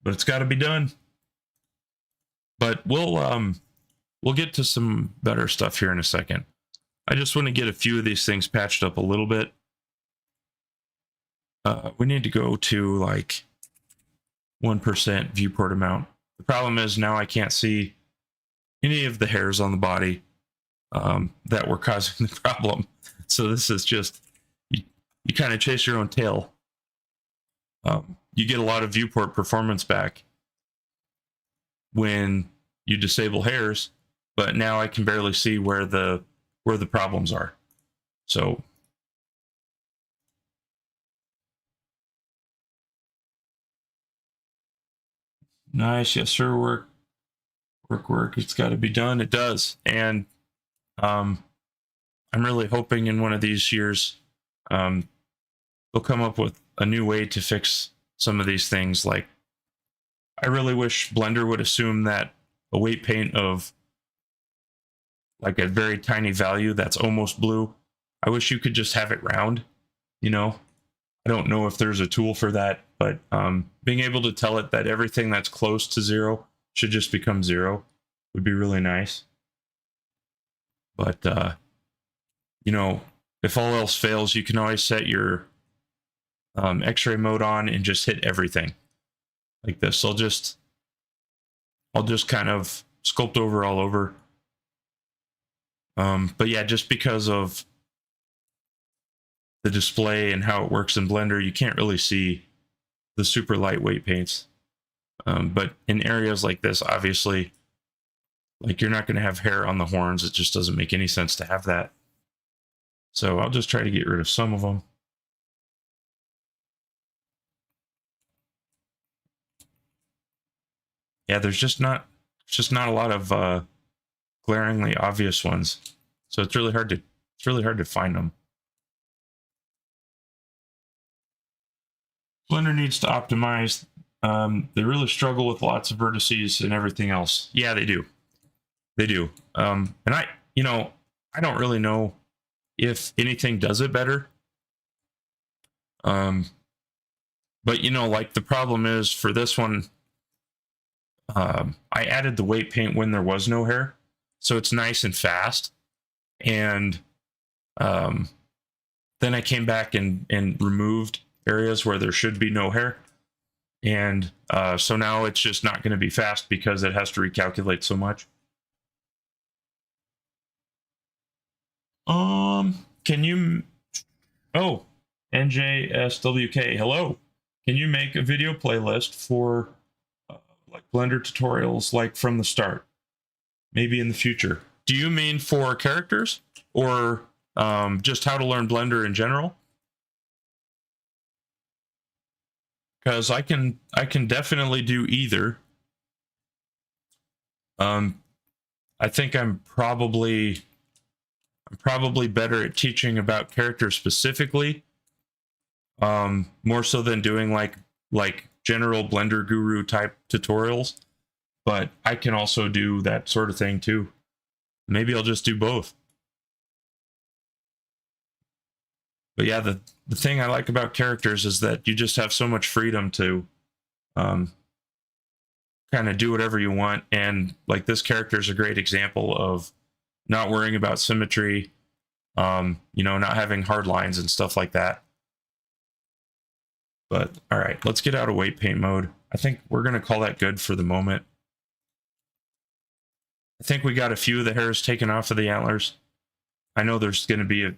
but it's got to be done. But we'll get to some better stuff here in a second. I just want to get a few of these things patched up a little bit. We need to go to like 1% viewport amount. The problem is now I can't see any of the hairs on the body that were causing the problem. So this is just, you kind of chase your own tail. You get a lot of viewport performance back when you disable hairs, but now I can barely see where the problems are. So nice, yes sir. Work. It's got to be done. It does, and I'm really hoping in one of these years they'll come up with a new way to fix some of these things. Like, I really wish Blender would assume that a weight paint of like a very tiny value that's almost blue, I wish you could just have it round, you know? I don't know if there's a tool for that, but being able to tell it that everything that's close to 0 should just become 0 would be really nice. But, you know, if all else fails, you can always set your X-ray mode on and just hit everything like this. I'll just kind of sculpt over all over. But yeah, just because of the display and how it works in Blender, you can't really see the super lightweight paints. But in areas like this, obviously, like you're not going to have hair on the horns. It just doesn't make any sense to have that. So I'll just try to get rid of some of them. Yeah, there's just not a lot of glaringly obvious ones. So it's really hard to find them. Blender needs to optimize. They really struggle with lots of vertices and everything else. Yeah, they do. They do. And I don't really know if anything does it better. But you know, like the problem is for this one, I added the weight paint when there was no hair, so it's nice and fast. And then I came back and removed areas where there should be no hair. And so now it's just not going to be fast because it has to recalculate so much. Can you... Oh, NJSWK, hello. Can you make a video playlist for like Blender tutorials, like from the start? Maybe in the future. Do you mean for characters or just how to learn Blender in general? Because I can definitely do either. I think I'm probably better at teaching about characters specifically, more so than doing like general Blender guru type tutorials. But I can also do that sort of thing too. Maybe I'll just do both. But yeah, the thing I like about characters is that you just have so much freedom to kind of do whatever you want. And like this character is a great example of not worrying about symmetry, you know, not having hard lines and stuff like that. But all right, let's get out of weight paint mode. I think we're going to call that good for the moment. I think we got a few of the hairs taken off of the antlers. I know there's going to be a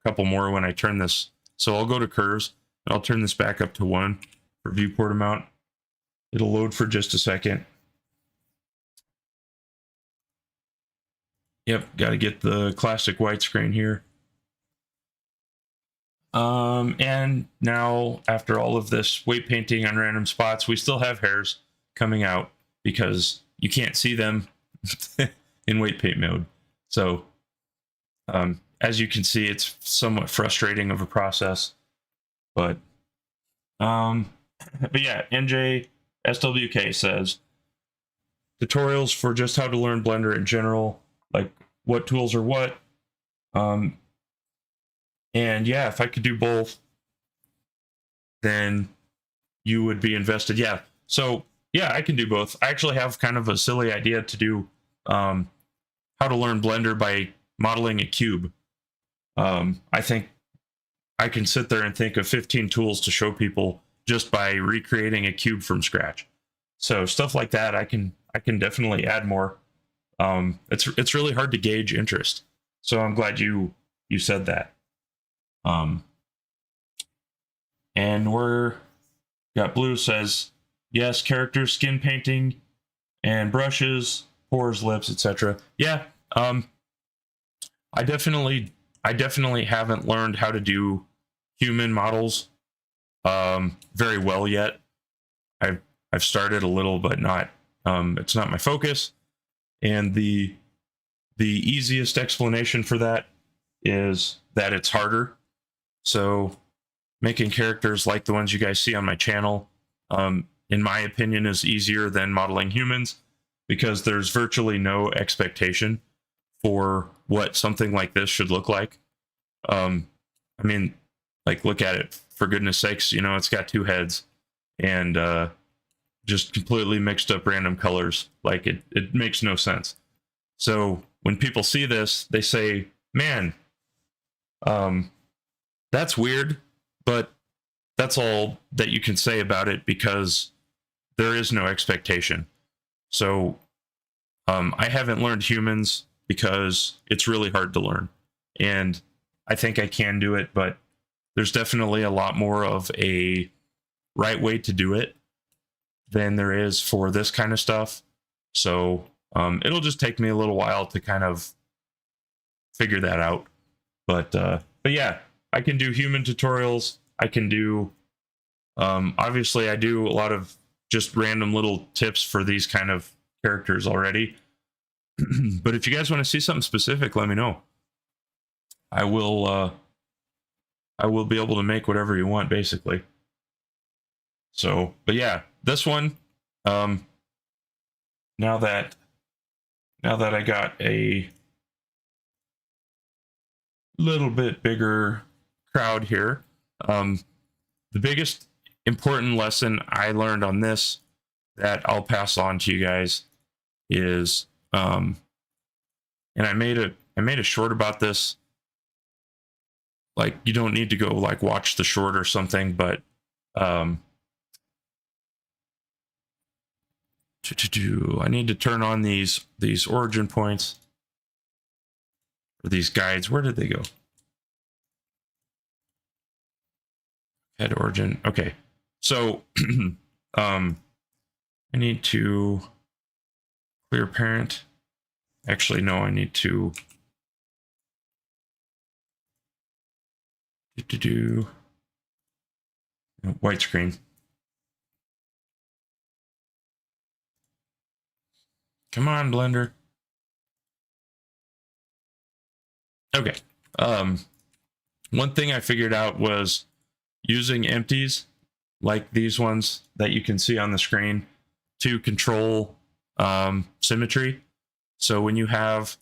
couple more when I turn this. So I'll go to curves and I'll turn this back up to 1 for viewport amount. It'll load for just a second. Yep, got to get the classic widescreen here. And now after all of this weight painting on random spots, we still have hairs coming out because you can't see them in weight paint mode. So as you can see, it's somewhat frustrating of a process, but yeah, NJ SWK says tutorials for just how to learn Blender in general, like what tools are what. And yeah, if I could do both, then you would be invested. Yeah. So yeah, I can do both. I actually have kind of a silly idea to do how to learn Blender by modeling a cube. I think I can sit there and think of 15 tools to show people just by recreating a cube from scratch. So stuff like that, I can definitely add more. It's really hard to gauge interest. So I'm glad you said that. And we're got Blue says, yes, characters, skin painting, and brushes, pores, lips, etc. Yeah, I definitely haven't learned how to do human models very well yet. I've started a little, but not it's not my focus. And the easiest explanation for that is that it's harder. So making characters like the ones you guys see on my channel, in my opinion, is easier than modeling humans because there's virtually no expectation for what something like this should look like. I mean, like, look at it, for goodness sakes, you know, it's got 2 heads and just completely mixed up random colors. Like, it makes no sense. So when people see this, they say, man, that's weird, but that's all that you can say about it because there is no expectation. So I haven't learned humans because it's really hard to learn. And I think I can do it, but there's definitely a lot more of a right way to do it than there is for this kind of stuff. So it'll just take me a little while to kind of figure that out. But yeah, I can do human tutorials. I can do, obviously I do a lot of just random little tips for these kind of characters already. But if you guys want to see something specific, let me know. I will be able to make whatever you want, basically. So, but yeah, this one, now that I got a little bit bigger crowd here, the biggest important lesson I learned on this that I'll pass on to you guys is, and I made a short about this. Like, you don't need to go like watch the short or something, but I need to turn on these origin points or these guides. Where did they go? Head origin. Okay, so I need to clear parent. Actually, no, I need to do white screen. Come on, Blender. Okay. One thing I figured out was using empties like these ones that you can see on the screen to control symmetry. So when you have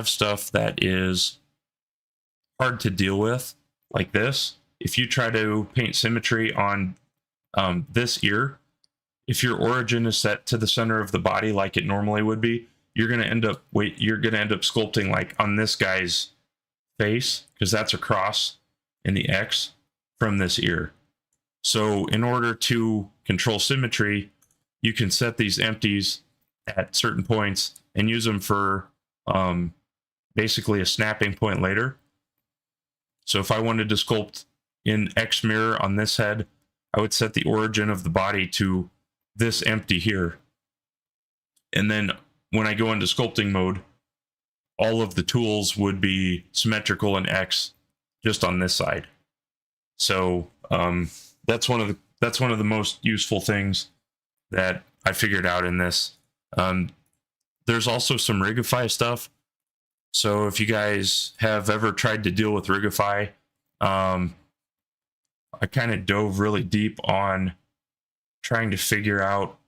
stuff that is hard to deal with, like this, if you try to paint symmetry on this ear, if your origin is set to the center of the body like it normally would be, you're going to end up sculpting like on this guy's face, because that's across in the X from this ear. So in order to control symmetry, you can set these empties at certain points and use them for basically a snapping point later. So if I wanted to sculpt in X mirror on this head, I would set the origin of the body to this empty here. And then when I go into sculpting mode, all of the tools would be symmetrical in X just on this side. So that's one of the most useful things that I figured out in this. There's also some Rigify stuff. So if you guys have ever tried to deal with Rigify, I kind of dove really deep on trying to figure out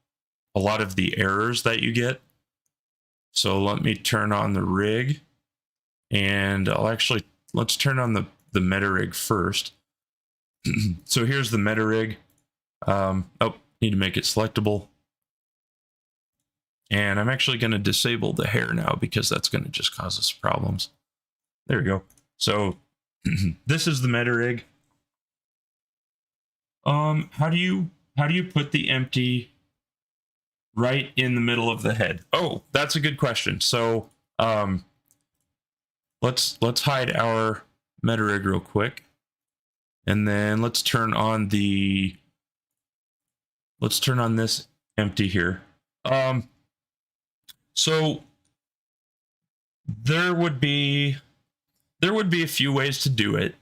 a lot of the errors that you get. So let me turn on the rig, and let's turn on the meta rig first. So here's the meta rig. Need to make it selectable. And I'm actually going to disable the hair now because that's going to just cause us problems. There we go. So this is the meta rig. How do you put the empty right in the middle of the head? Oh, that's a good question. So let's hide our meta rig real quick, and then let's turn on this empty here. So there would be a few ways to do it.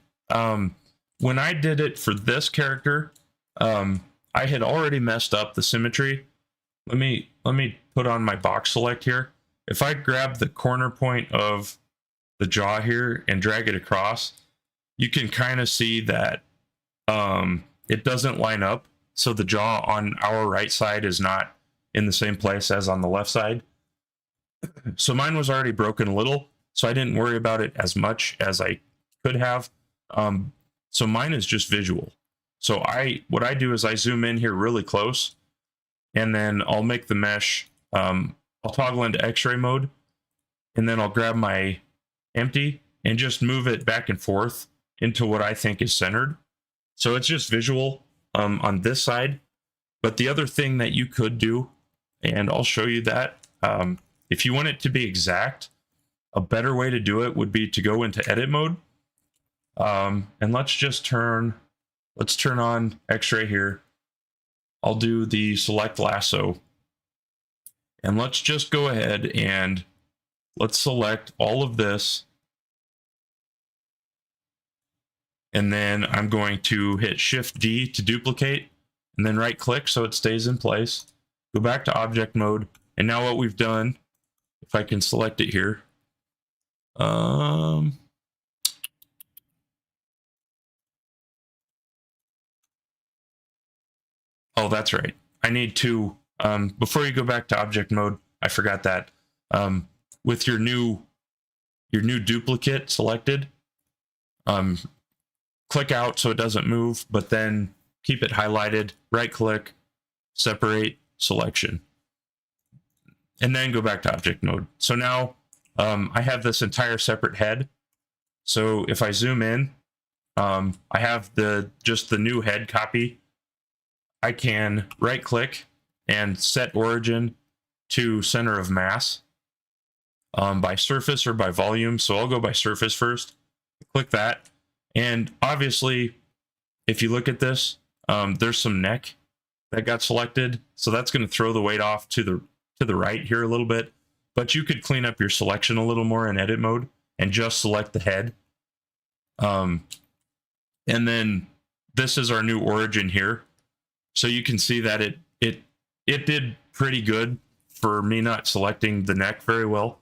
When I did it for this character, I had already messed up the symmetry. Let me put on my box select here. If I grab the corner point of the jaw here and drag it across, you can kind of see that it doesn't line up. So the jaw on our right side is not in the same place as on the left side. So mine was already broken a little, so I didn't worry about it as much as I could have. So mine is just visual. So what I do is I zoom in here really close, and then I'll make the mesh, I'll toggle into X-ray mode, and then I'll grab my empty and just move it back and forth into what I think is centered. So it's just visual on this side. But the other thing that you could do, and I'll show you that, if you want it to be exact, a better way to do it would be to go into edit mode. And let's turn on X-ray here. I'll do the select lasso. And let's just go ahead and let's select all of this. And then I'm going to hit Shift D to duplicate, and then right click so it stays in place. Go back to object mode. And now what we've done, if I can select it here. Oh, that's right. I need to, before you go back to object mode, I forgot that. With your new duplicate selected, click out so it doesn't move, but then keep it highlighted, right click, separate, selection. And then go back to object mode. So now I have this entire separate head. So if I zoom in, I have just the new head copy. I can right click and set origin to center of mass by surface or by volume. So I'll go by surface first. Click that. And obviously, if you look at this, there's some neck that got selected. So that's going to throw the weight off to the right here a little bit. But you could clean up your selection a little more in edit mode and just select the head. And then this is our new origin here. So you can see that it did pretty good for me not selecting the neck very well.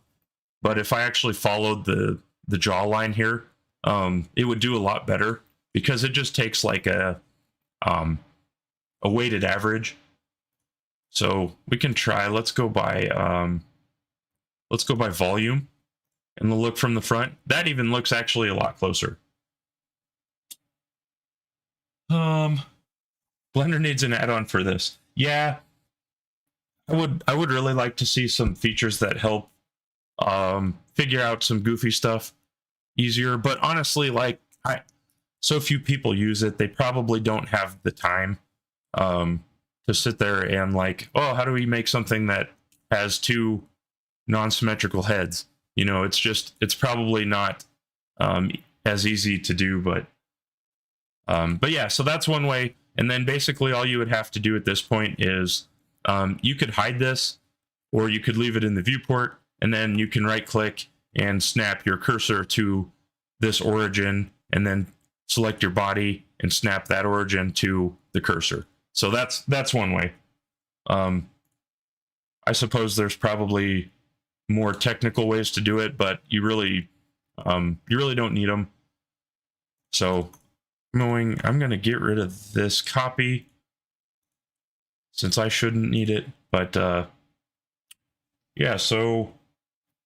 But if I actually followed the jawline here, it would do a lot better because it just takes like a weighted average. So we can try, let's go by volume and the look from the front. That even looks actually a lot closer. Blender needs an add-on for this. Yeah, I would really like to see some features that help figure out some goofy stuff easier. But honestly, like so few people use it, they probably don't have the time to sit there and like, oh, how do we make something that has two non-symmetrical heads? You know, it's probably not as easy to do, but yeah, so that's one way. And then basically all you would have to do at this point is you could hide this, or you could leave it in the viewport, and then you can right click and snap your cursor to this origin, and then select your body and snap that origin to the cursor. So that's one way. I suppose there's probably more technical ways to do it, but you really don't need them. So I'm going to get rid of this copy since I shouldn't need it. But yeah, so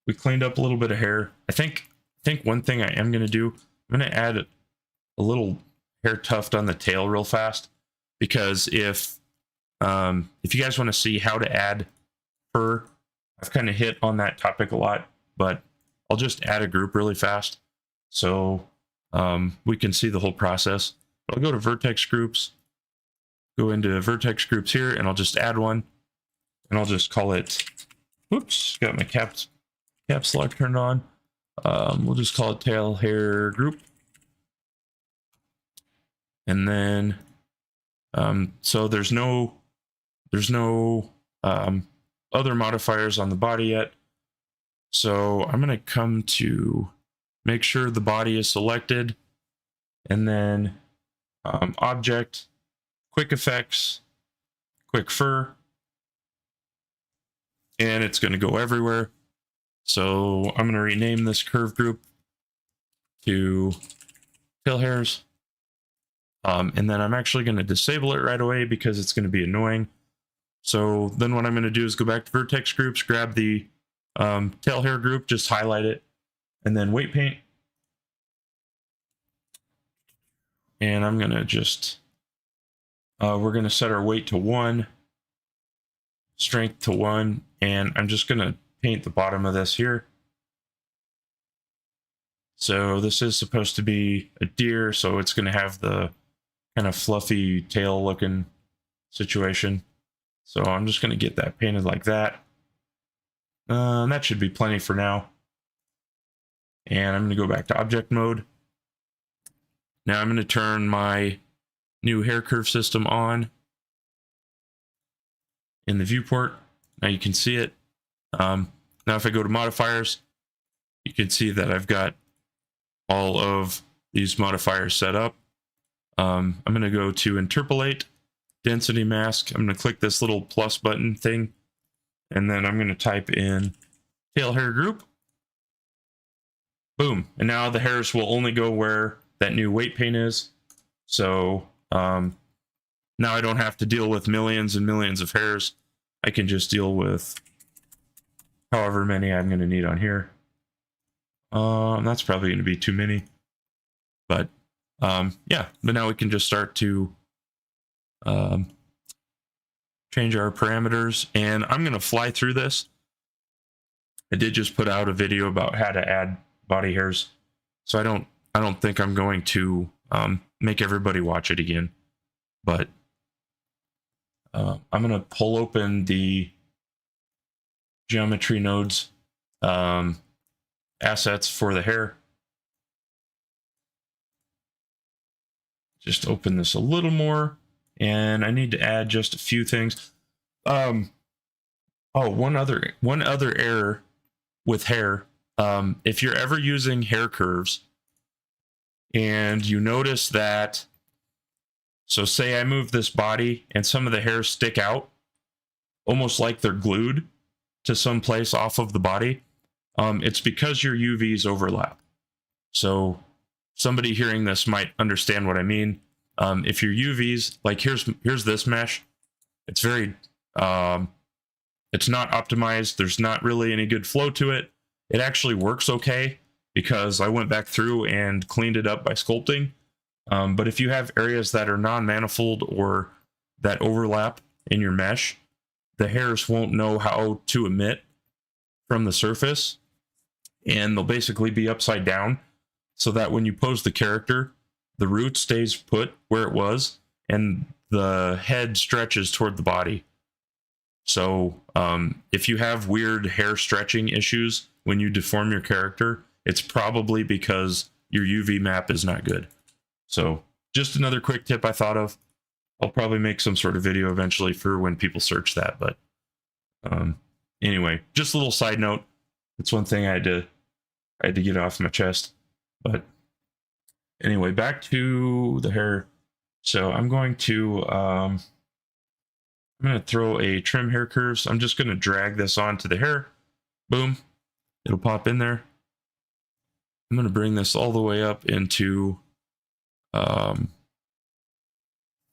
we cleaned up a little bit of hair. I think one thing I am going to do, I'm going to add a little hair tuft on the tail real fast, because if you guys want to see how to add fur, I've kind of hit on that topic a lot, but I'll just add a group really fast so we can see the whole process. I'll go to vertex groups, go into vertex groups here, and I'll just add one, and I'll just call it, whoops, got my caps lock turned on. We'll just call it tail hair group. And then so there's no other modifiers on the body yet. So I'm going to come to make sure the body is selected, and then object, quick effects, quick fur, and it's going to go everywhere. So I'm going to rename this curve group to tail hairs. And then I'm actually going to disable it right away because it's going to be annoying. So then what I'm going to do is go back to vertex groups, grab the tail hair group, just highlight it, and then weight paint. And I'm going to just, we're going to set our weight to 1, strength to 1, and I'm just going to paint the bottom of this here. So this is supposed to be a deer, so it's going to have the kind of fluffy tail looking situation. So I'm just going to get that painted like that. And that should be plenty for now. And I'm going to go back to object mode. Now I'm going to turn my new hair curve system on in the viewport. Now you can see it. Now if I go to modifiers, you can see that I've got all of these modifiers set up. I'm going to go to interpolate, density mask. I'm going to click this little plus button thing, and then I'm going to type in tail hair group. Boom. And now the hairs will only go where that new weight paint is. So now I don't have to deal with millions and millions of hairs. I can just deal with however many I'm going to need on here. That's probably going to be too many. But yeah, but now we can just start to change our parameters, and I'm going to fly through this. I did just put out a video about how to add body hairs, so I don't think I'm going to make everybody watch it again, but I'm going to pull open the geometry nodes assets for the hair. Just open this a little more, and I need to add just a few things. Oh, one other error with hair. If you're ever using hair curves and you notice that, so say I move this body and some of the hairs stick out, almost like they're glued to some place off of the body, it's because your UVs overlap. So somebody hearing this might understand what I mean. If your UVs, like here's this mesh, it's very, it's not optimized. There's not really any good flow to it. It actually works okay because I went back through and cleaned it up by sculpting. But if you have areas that are non-manifold or that overlap in your mesh, the hairs won't know how to emit from the surface, and they'll basically be upside down, so that when you pose the character, the root stays put where it was, and the head stretches toward the body. So if you have weird hair stretching issues when you deform your character, it's probably because your UV map is not good. So just another quick tip I thought of. I'll probably make some sort of video eventually for when people search that. But anyway, just a little side note. That's one thing I had to get off my chest. But anyway, back to the hair. So I'm going to throw a trim hair curve. So I'm just going to drag this onto the hair. Boom. It'll pop in there. I'm going to bring this all the way up into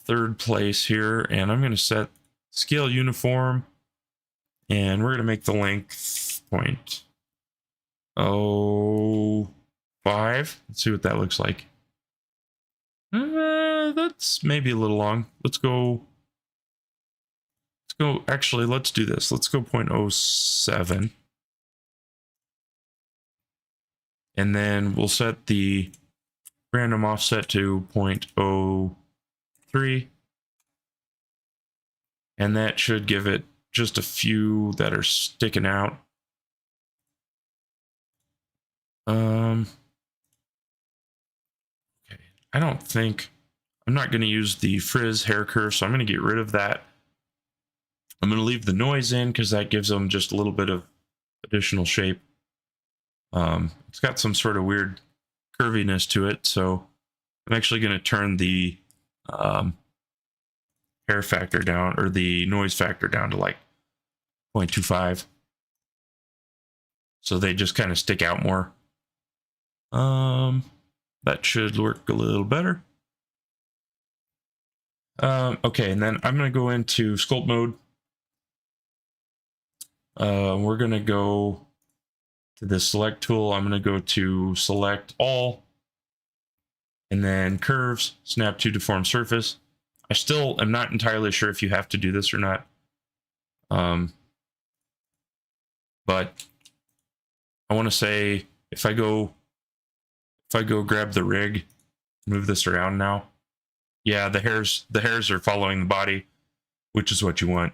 third place here. And I'm going to set scale uniform. And we're going to make the length 0.05. Let's see what that looks like. That's maybe a little long. Let's go. Actually, let's do this. Let's go 0.07. And then we'll set the random offset to 0.03. And that should give it just a few that are sticking out. Okay. I'm not going to use the frizz hair curve, so I'm going to get rid of that. I'm going to leave the noise in because that gives them just a little bit of additional shape. It's got some sort of weird curviness to it, so I'm actually going to turn the hair factor down, or the noise factor down to like 0.25. So they just kind of stick out more. That should work a little better. Okay, and then I'm going to go into sculpt mode. We're going to go to the select tool. I'm going to go to select all, and then curves, snap to deform surface. I still am not entirely sure if you have to do this or not. But I want to say if I go grab the rig, move this around now. Yeah, the hairs are following the body, which is what you want.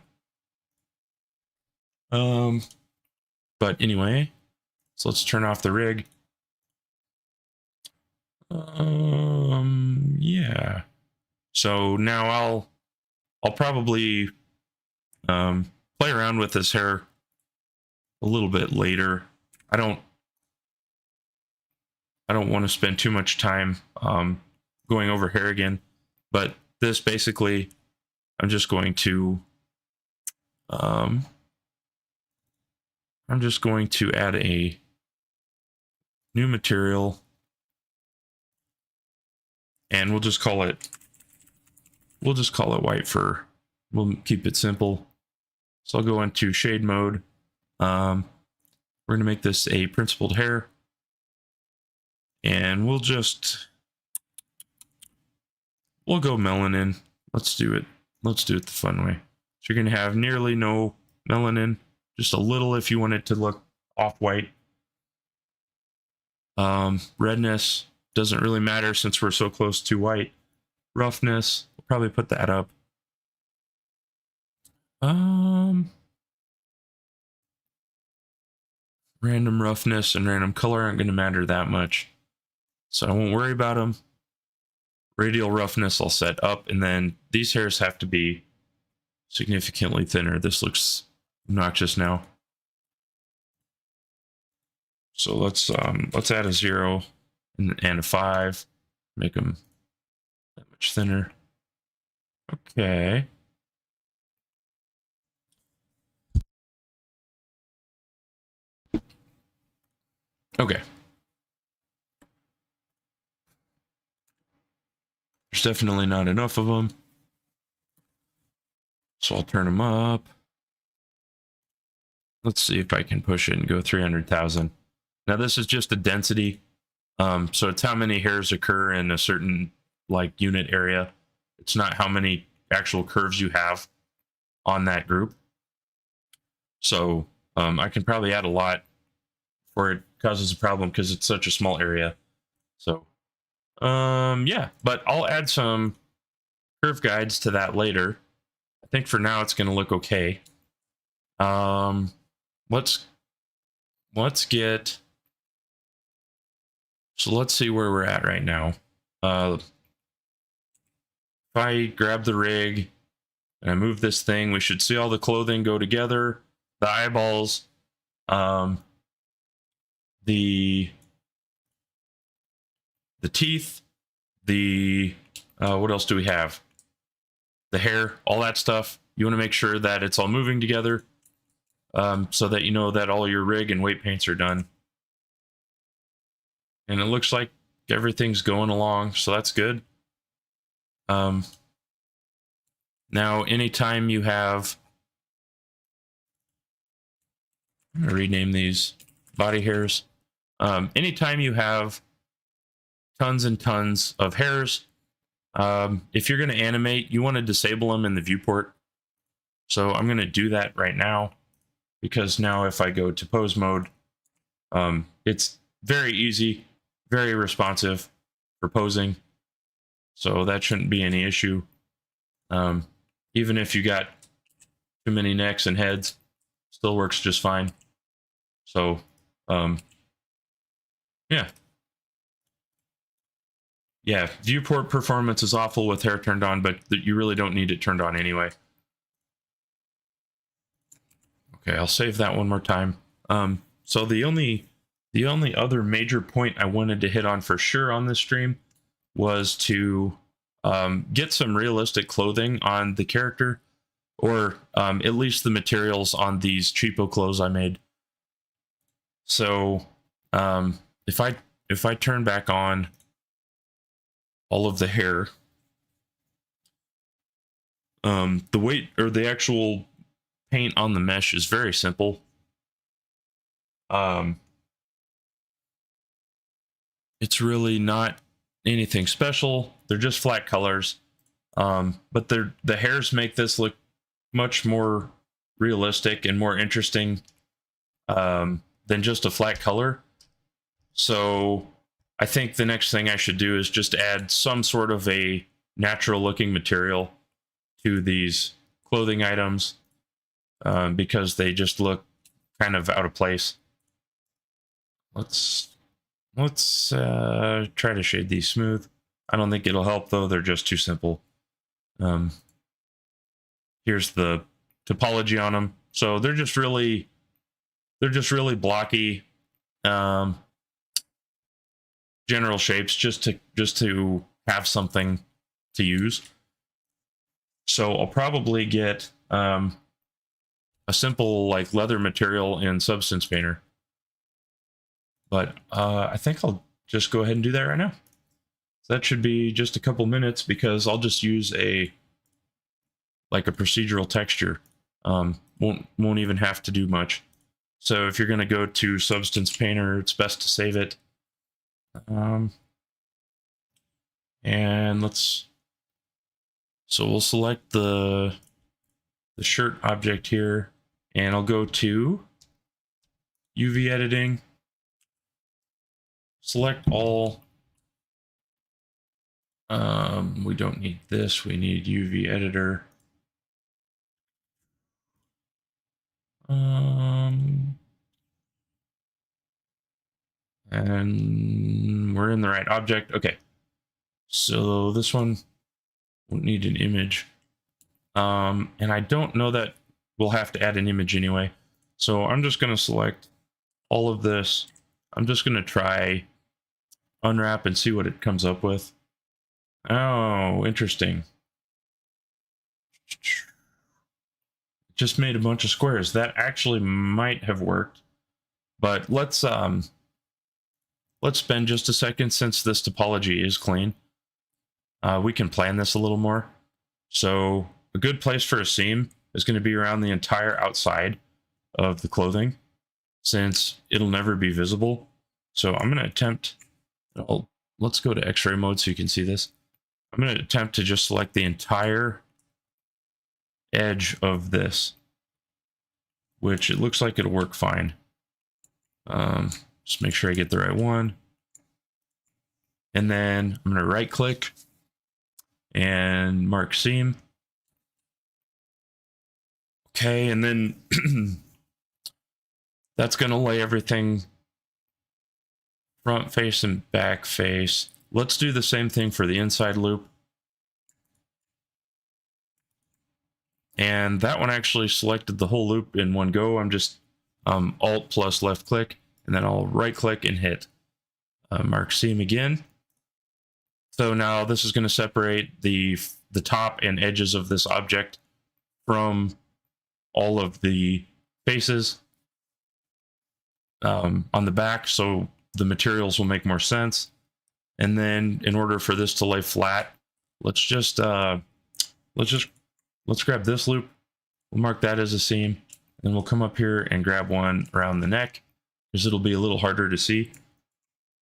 But anyway, so let's turn off the rig. Yeah. So now I'll probably play around with this hair a little bit later. I don't want to spend too much time going over hair again, but this basically, I'm just going to add a new material, and we'll just call it white fur. We'll keep it simple. So I'll go into shade mode. We're going to make this a principled hair, and we'll go melanin. Let's do it the fun way. So you're going to have nearly no melanin, just a little if you want it to look off-white. Redness doesn't really matter since we're so close to white. Roughness, we'll probably put that up. Random roughness and random color aren't going to matter that much, so I won't worry about them. Radial roughness I'll set up, and then these hairs have to be significantly thinner. This looks obnoxious now. So let's add a 0 and a 5, make them that much thinner. Okay. Okay. There's definitely not enough of them, so I'll turn them up. Let's see if I can push it and go 300,000. Now this is just a density, so it's how many hairs occur in a certain like unit area. It's not how many actual curves you have on that group. So I can probably add a lot before it causes a problem because it's such a small area. So yeah, but I'll add some curve guides to that later. I think for now it's going to look okay. Let's get, so let's see where we're at right now. If I grab the rig and I move this thing, we should see all the clothing go together, the eyeballs, the teeth, the what else do we have? The hair, all that stuff. You want to make sure that it's all moving together, so that you know that all your rig and weight paints are done. And it looks like everything's going along, so that's good. Now, anytime you have, I'm going to rename these body hairs. Anytime you have tons and tons of hairs, if you're going to animate, you want to disable them in the viewport. So I'm going to do that right now, because now if I go to pose mode, it's very easy, very responsive for posing. So that shouldn't be any issue. Even if you got too many necks and heads, still works just fine. So, yeah. Yeah, viewport performance is awful with hair turned on, but you really don't need it turned on anyway. Okay, I'll save that one more time. So the only other major point I wanted to hit on for sure on this stream was to get some realistic clothing on the character, or at least the materials on these cheapo clothes I made. So if I turn back on all of the hair, the weight or the actual paint on the mesh is very simple. It's really not anything special. They're just flat colors, but the hairs make this look much more realistic and more interesting than just a flat color. So I think the next thing I should do is just add some sort of a natural looking material to these clothing items, because they just look kind of out of place. Let's try to shade these smooth. I don't think it'll help though, they're just too simple. Here's the topology on them. So they're just really blocky, general shapes, just to have something to use. So I'll probably get a simple like leather material in Substance Painter. But I think I'll just go ahead and do that right now. So that should be just a couple minutes, because I'll just use a procedural texture. Won't even have to do much. So if you're going to go to Substance Painter, it's best to save it. And so we'll select the shirt object here, and I'll go to UV editing, select all. We don't need this, we need UV editor. And we're in the right object. Okay, so this one won't need an image, and I don't know that we'll have to add an image anyway, so I'm just going to select all of this. I'm just going to try unwrap and see what it comes up with. Oh, interesting. Just made a bunch of squares. That actually might have worked, but let's spend just a second, since this topology is clean. We can plan this a little more. So a good place for a seam is going to be around the entire outside of the clothing, since it'll never be visible. So I'm going to attempt, let's go to X-ray mode so you can see this. I'm going to attempt to just select the entire edge of this, which it looks like it'll work fine. Just make sure I get the right one. And then I'm going to right click and mark seam. Okay, and then that's going to lay everything front face and back face. Let's do the same thing for the inside loop. And that one actually selected the whole loop in one go. I'm just Alt plus left click, and then I'll right click and hit mark seam again. So now this is going to separate the top and edges of this object from all of the faces on the back, so the materials will make more sense. And then in order for this to lay flat, let's grab this loop. We'll mark that as a seam, and we'll come up here and grab one around the neck, because it'll be a little harder to see.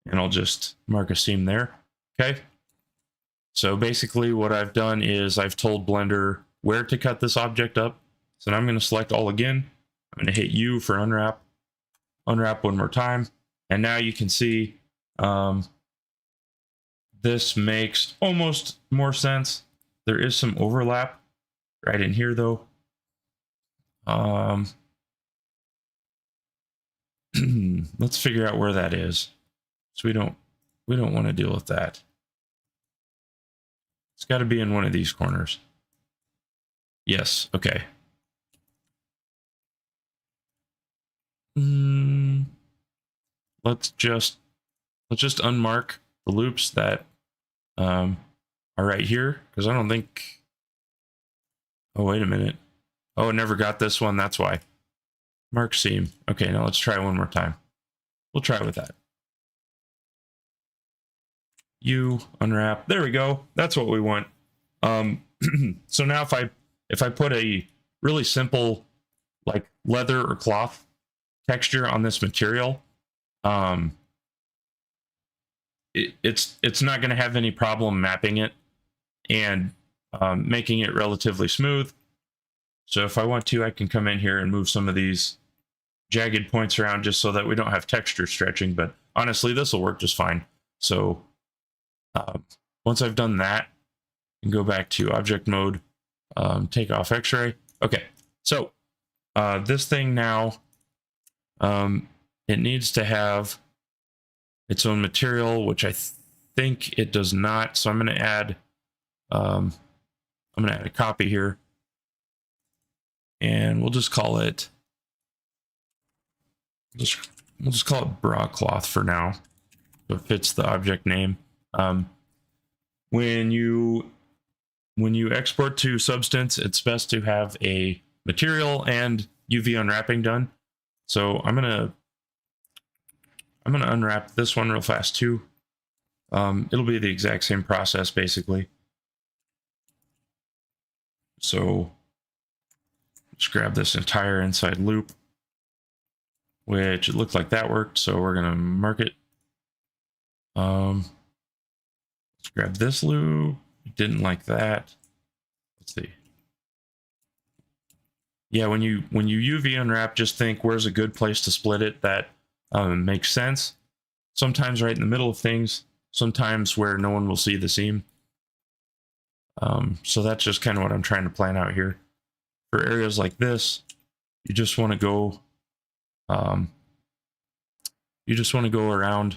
And I'll just mark a seam there. Okay. So basically what I've done is I've told Blender where to cut this object up. So now I'm going to select all again. I'm going to hit U for unwrap. Unwrap one more time. And now you can see this makes almost more sense. There is some overlap right in here though. Let's figure out where that is. So we don't want to deal with that. It's got to be in one of these corners. Yes, okay. Let's just unmark the loops that are right here, because I don't think. Oh, wait a minute. Oh, it never got this one. That's why. Mark seam. Okay, now let's try one more time. We'll try with that. U unwrap. There we go. That's what we want. So now if I put a really simple like leather or cloth texture on this material, it's not going to have any problem mapping it and making it relatively smooth. So if I want to, I can come in here and move some of these jagged points around just so that we don't have texture stretching, but honestly, this will work just fine. So once I've done that, and go back to object mode, take off X-ray. Okay, so this thing now, it needs to have its own material, which I think it does not. So I'm going to add, a copy here, and we'll just call it. We'll just call it broadcloth for now, so it fits the object name. When you export to Substance, it's best to have a material and UV unwrapping done. So I'm gonna unwrap this one real fast too. It'll be the exact same process basically. So just grab this entire inside loop, which it looked like that worked. So we're gonna mark it. Let's grab this loop. Didn't like that. Let's see. Yeah, when you UV unwrap, just think where's a good place to split it that makes sense. Sometimes right in the middle of things, sometimes where no one will see the seam. So that's just kind of what I'm trying to plan out here. For areas like this, you just want to go around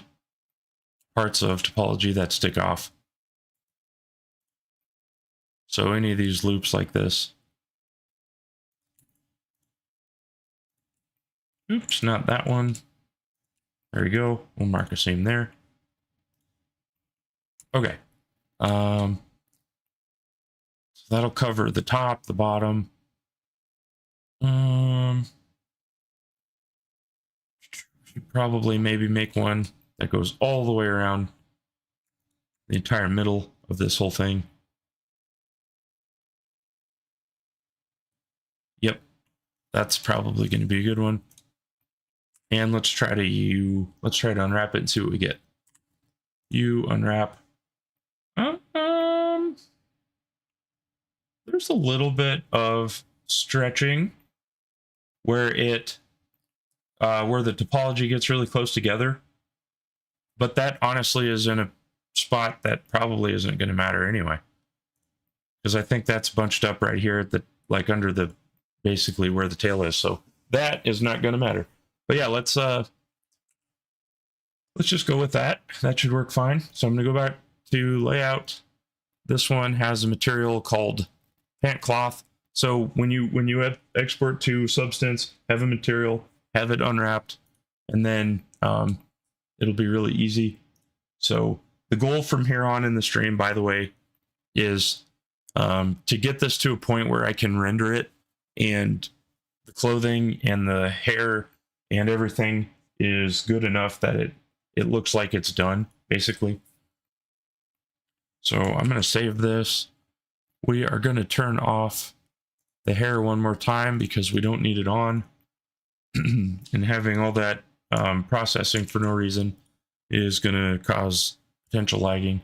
parts of topology that stick off. So any of these loops like this. Oops, not that one. There we go. We'll mark a seam there. Okay. So that'll cover the top, the bottom. Should probably maybe make one that goes all the way around the entire middle of this whole thing. Yep, that's probably going to be a good one. And let's try to unwrap it and see what we get. U unwrap. There's a little bit of stretching where where the topology gets really close together, but that honestly is in a spot that probably isn't going to matter anyway. because I think that's bunched up right here at the, like under the, basically where the tail is. So that is not going to matter. But yeah, let's just go with that. That should work fine. So I'm going to go back to layout. This one has a material called pant cloth. So when you export to Substance, have a material, have it unwrapped, and then it'll be really easy. So the goal from here on in the stream, by the way, is to get this to a point where I can render it, and the clothing and the hair and everything is good enough that it looks like it's done, basically. So I'm going to save this. We are going to turn off the hair one more time because we don't need it on. And having all that processing for no reason is going to cause potential lagging.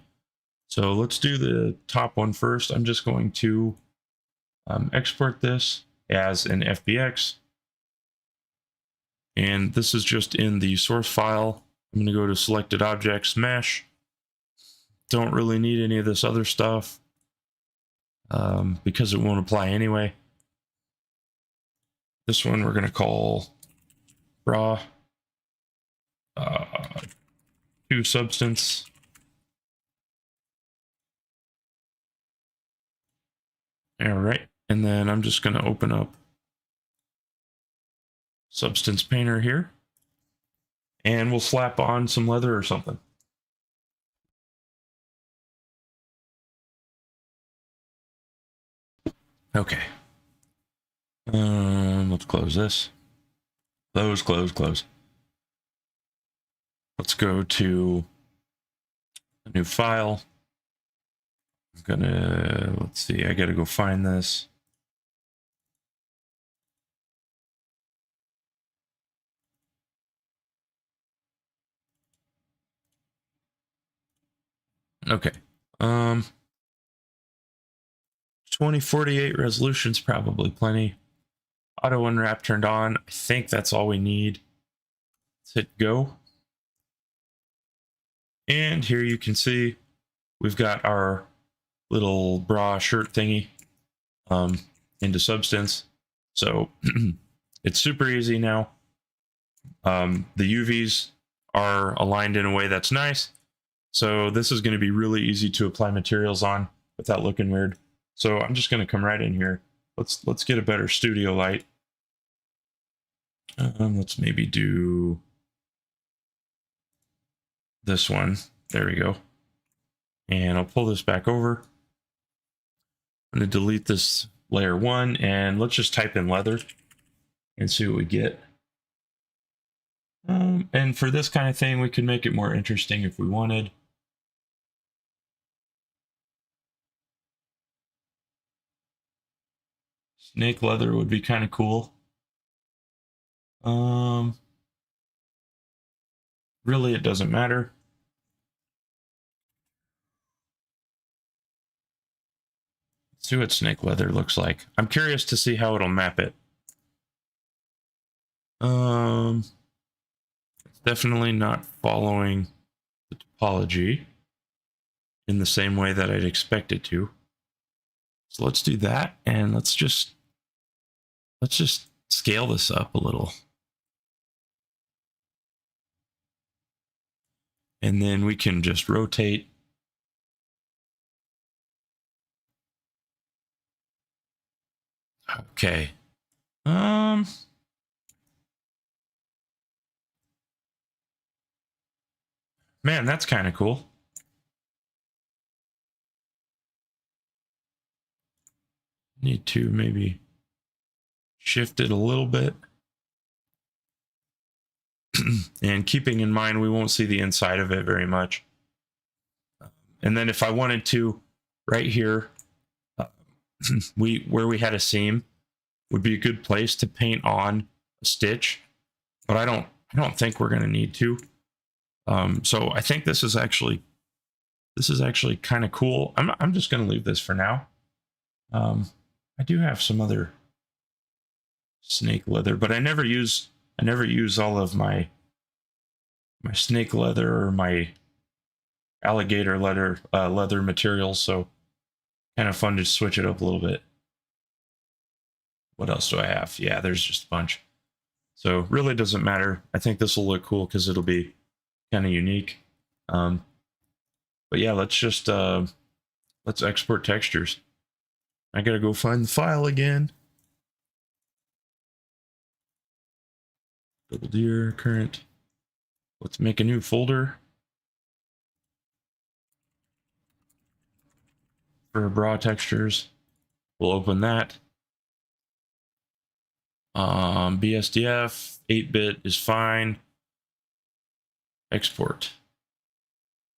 So let's do the top one first. I'm just going to export this as an FBX. And this is just in the source file. I'm going to go to selected objects, mesh. Don't really need any of this other stuff because it won't apply anyway. This one we're going to call bra to Substance. All right, and then I'm just going to open up Substance Painter here, and we'll slap on some leather or something. Okay. Let's close this. Close. Let's go to a new file. I'm gonna, let's see, I gotta go find this. Okay. 2048 resolution's probably plenty. Auto unwrap turned on. I think that's all we need. Let's hit go. And here you can see we've got our little bra shirt thingy into Substance. So it's super easy now. The UVs are aligned in a way that's nice. So this is going to be really easy to apply materials on without looking weird. So I'm just going to come right in here. Let's get a better studio light. Let's maybe do this one. There we go. And I'll pull this back over. I'm going to delete this layer 1 and let's just type in leather and see what we get. And for this kind of thing, we can make it more interesting if we wanted. Snake leather would be kind of cool. Really, it doesn't matter. Let's see what snake leather looks like. I'm curious to see how it'll map it. It's definitely not following the topology in the same way that I'd expect it to. So let's do that, and let's just scale this up a little. And then we can just rotate. Okay. Man, that's kind of cool. Need to maybe shift it a little bit. And keeping in mind, we won't see the inside of it very much. And then if I wanted to, right here, where we had a seam would be a good place to paint on a stitch, but I don't think we're going to need to. So I think this is actually kind of cool. I'm just going to leave this for now. I do have some other snake leather, but I never use all of my snake leather or my alligator leather materials. So kind of fun to switch it up a little bit. What else do I have? Yeah, there's just a bunch. So really doesn't matter. I think this will look cool because it'll be kind of unique. But yeah, let's just let's export textures. I gotta go find the file again. Double deer current. Let's make a new folder for raw textures. We'll open that. BSDF 8-bit is fine. Export.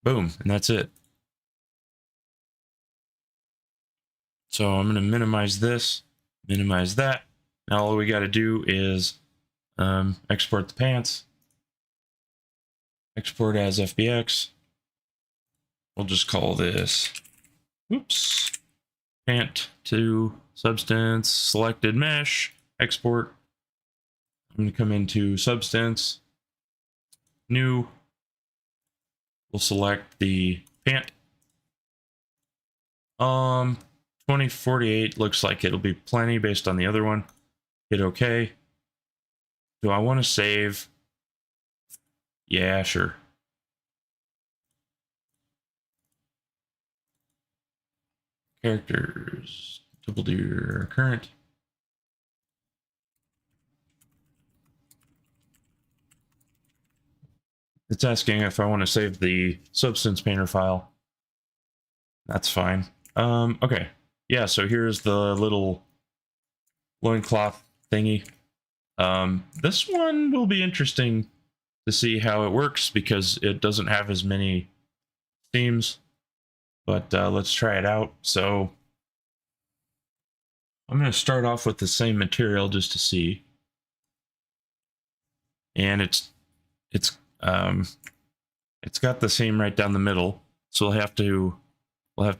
Boom, and that's it. So I'm going to minimize this, minimize that. Now all we got to do is export the pants. Export as FBX. We'll just call this, oops, pant to substance, selected mesh, export. I'm going to come into substance, new. We'll select the pant. 2048 looks like it'll be plenty based on the other one. Hit OK. Do I want to save? Yeah, sure. Characters, double deer current. It's asking if I want to save the substance painter file. That's fine. Okay. Yeah, so here's the little loincloth thingy. This one will be interesting to see how it works because it doesn't have as many themes. But let's try it out. So I'm going to start off with the same material just to see. And it's got the seam right down the middle, so we'll have to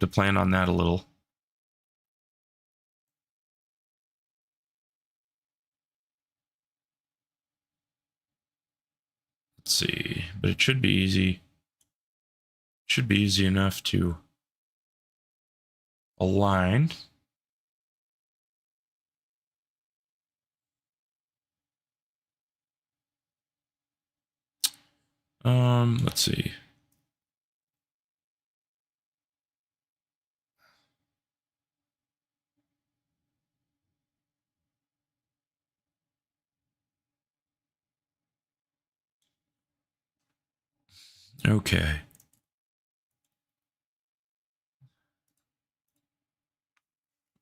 plan on that a little. Let's see, but it should be easy. Should be easy enough to align. Let's see. Okay.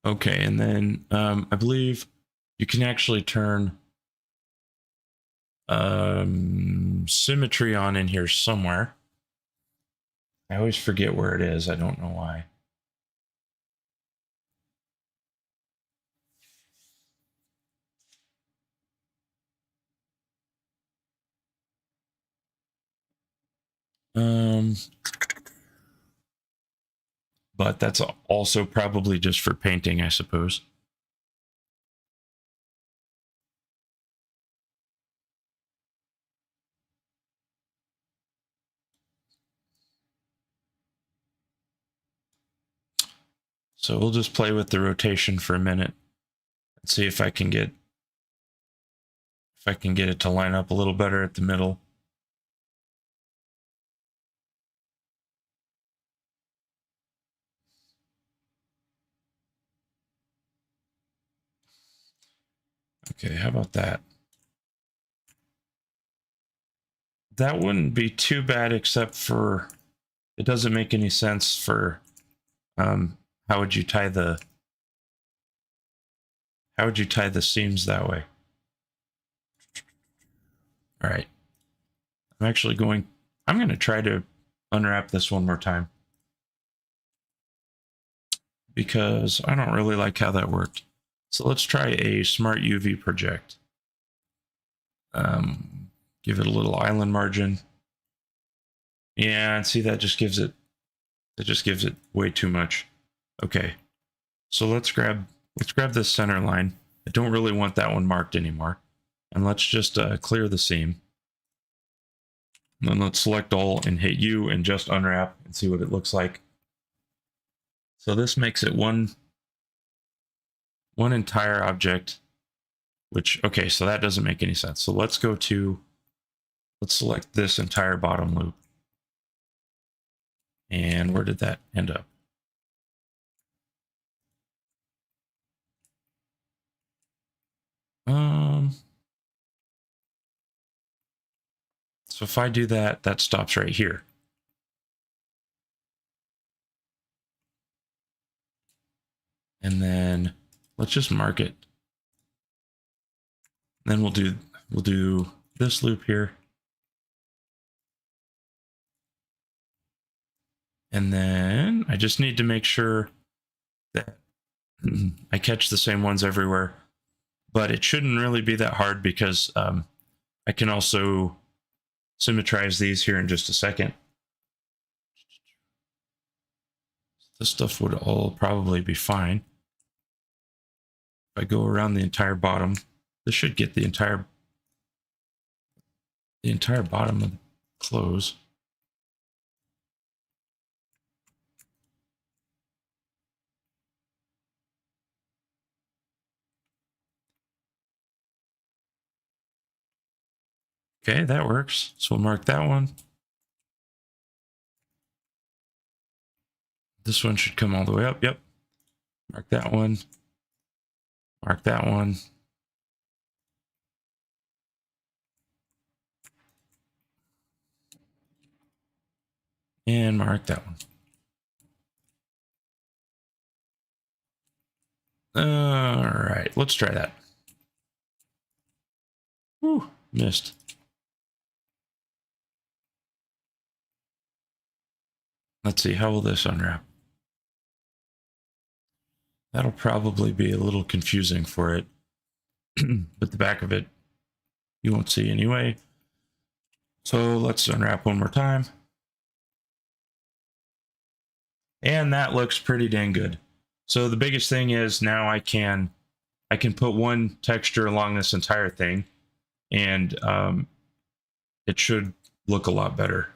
Okay, and then I believe you can actually turn symmetry on in here somewhere. I always forget where it is. I don't know why. But that's also probably just for painting, I suppose. So we'll just play with the rotation for a minute and see if I can get it to line up a little better at the middle. Okay, how about that? That wouldn't be too bad, except for it doesn't make any sense for how would you tie the seams that way? All right. I'm going to try to unwrap this one more time because I don't really like how that worked. So let's try a smart UV project. Give it a little island margin. Yeah, and see that just gives it way too much. Okay. So let's grab this center line. I don't really want that one marked anymore. And let's just clear the seam. And then let's select all and hit U and just unwrap and see what it looks like. So this makes it one entire object, which, okay, so that doesn't make any sense. So let's select this entire bottom loop. And where did that end up? So if I do that, that stops right here. And then let's just mark it. Then we'll do this loop here. And then I just need to make sure that I catch the same ones everywhere. But it shouldn't really be that hard because I can also symmetrize these here in just a second. This stuff would all probably be fine. If I go around the entire bottom, this should get the entire bottom of the clothes. Okay, that works. So we'll mark that one. This one should come all the way up. Yep. Mark that one. Mark that one. And mark that one. All right, let's try that. Whew, missed. Let's see, how will this unwrap? That'll probably be a little confusing for it, but the back of it you won't see anyway. So let's unwrap one more time. And that looks pretty dang good. So the biggest thing is now I can put one texture along this entire thing, and it should look a lot better.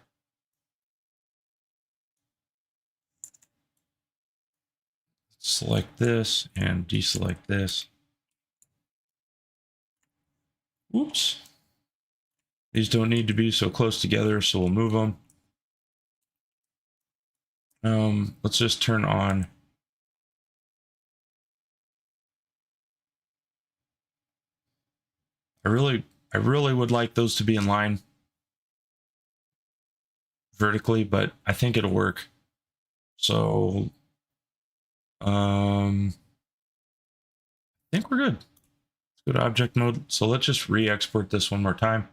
Select this and deselect this. Whoops. These don't need to be so close together, so we'll move them. Let's just turn on. I really would like those to be in line vertically, but I think it'll work. So, I think we're good. Let's go to object mode. So let's just re-export this one more time.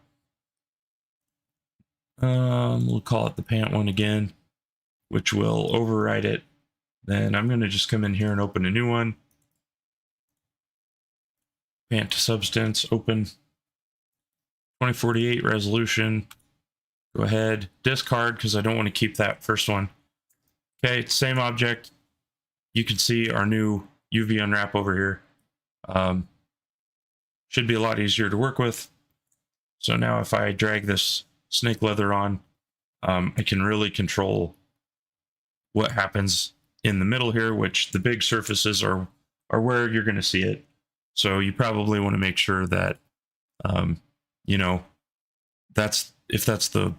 We'll call it the pant one again, which will override it. Then I'm going to just come in here and open a new one. Pant to substance, open. 2048 resolution. Go ahead, discard because I don't want to keep that first one. Okay, same object. You can see our new UV unwrap over here. Should be a lot easier to work with. So now if I drag this snake leather on, I can really control what happens in the middle here, which the big surfaces are where you're going to see it. So you probably want to make sure that, you know, if that's the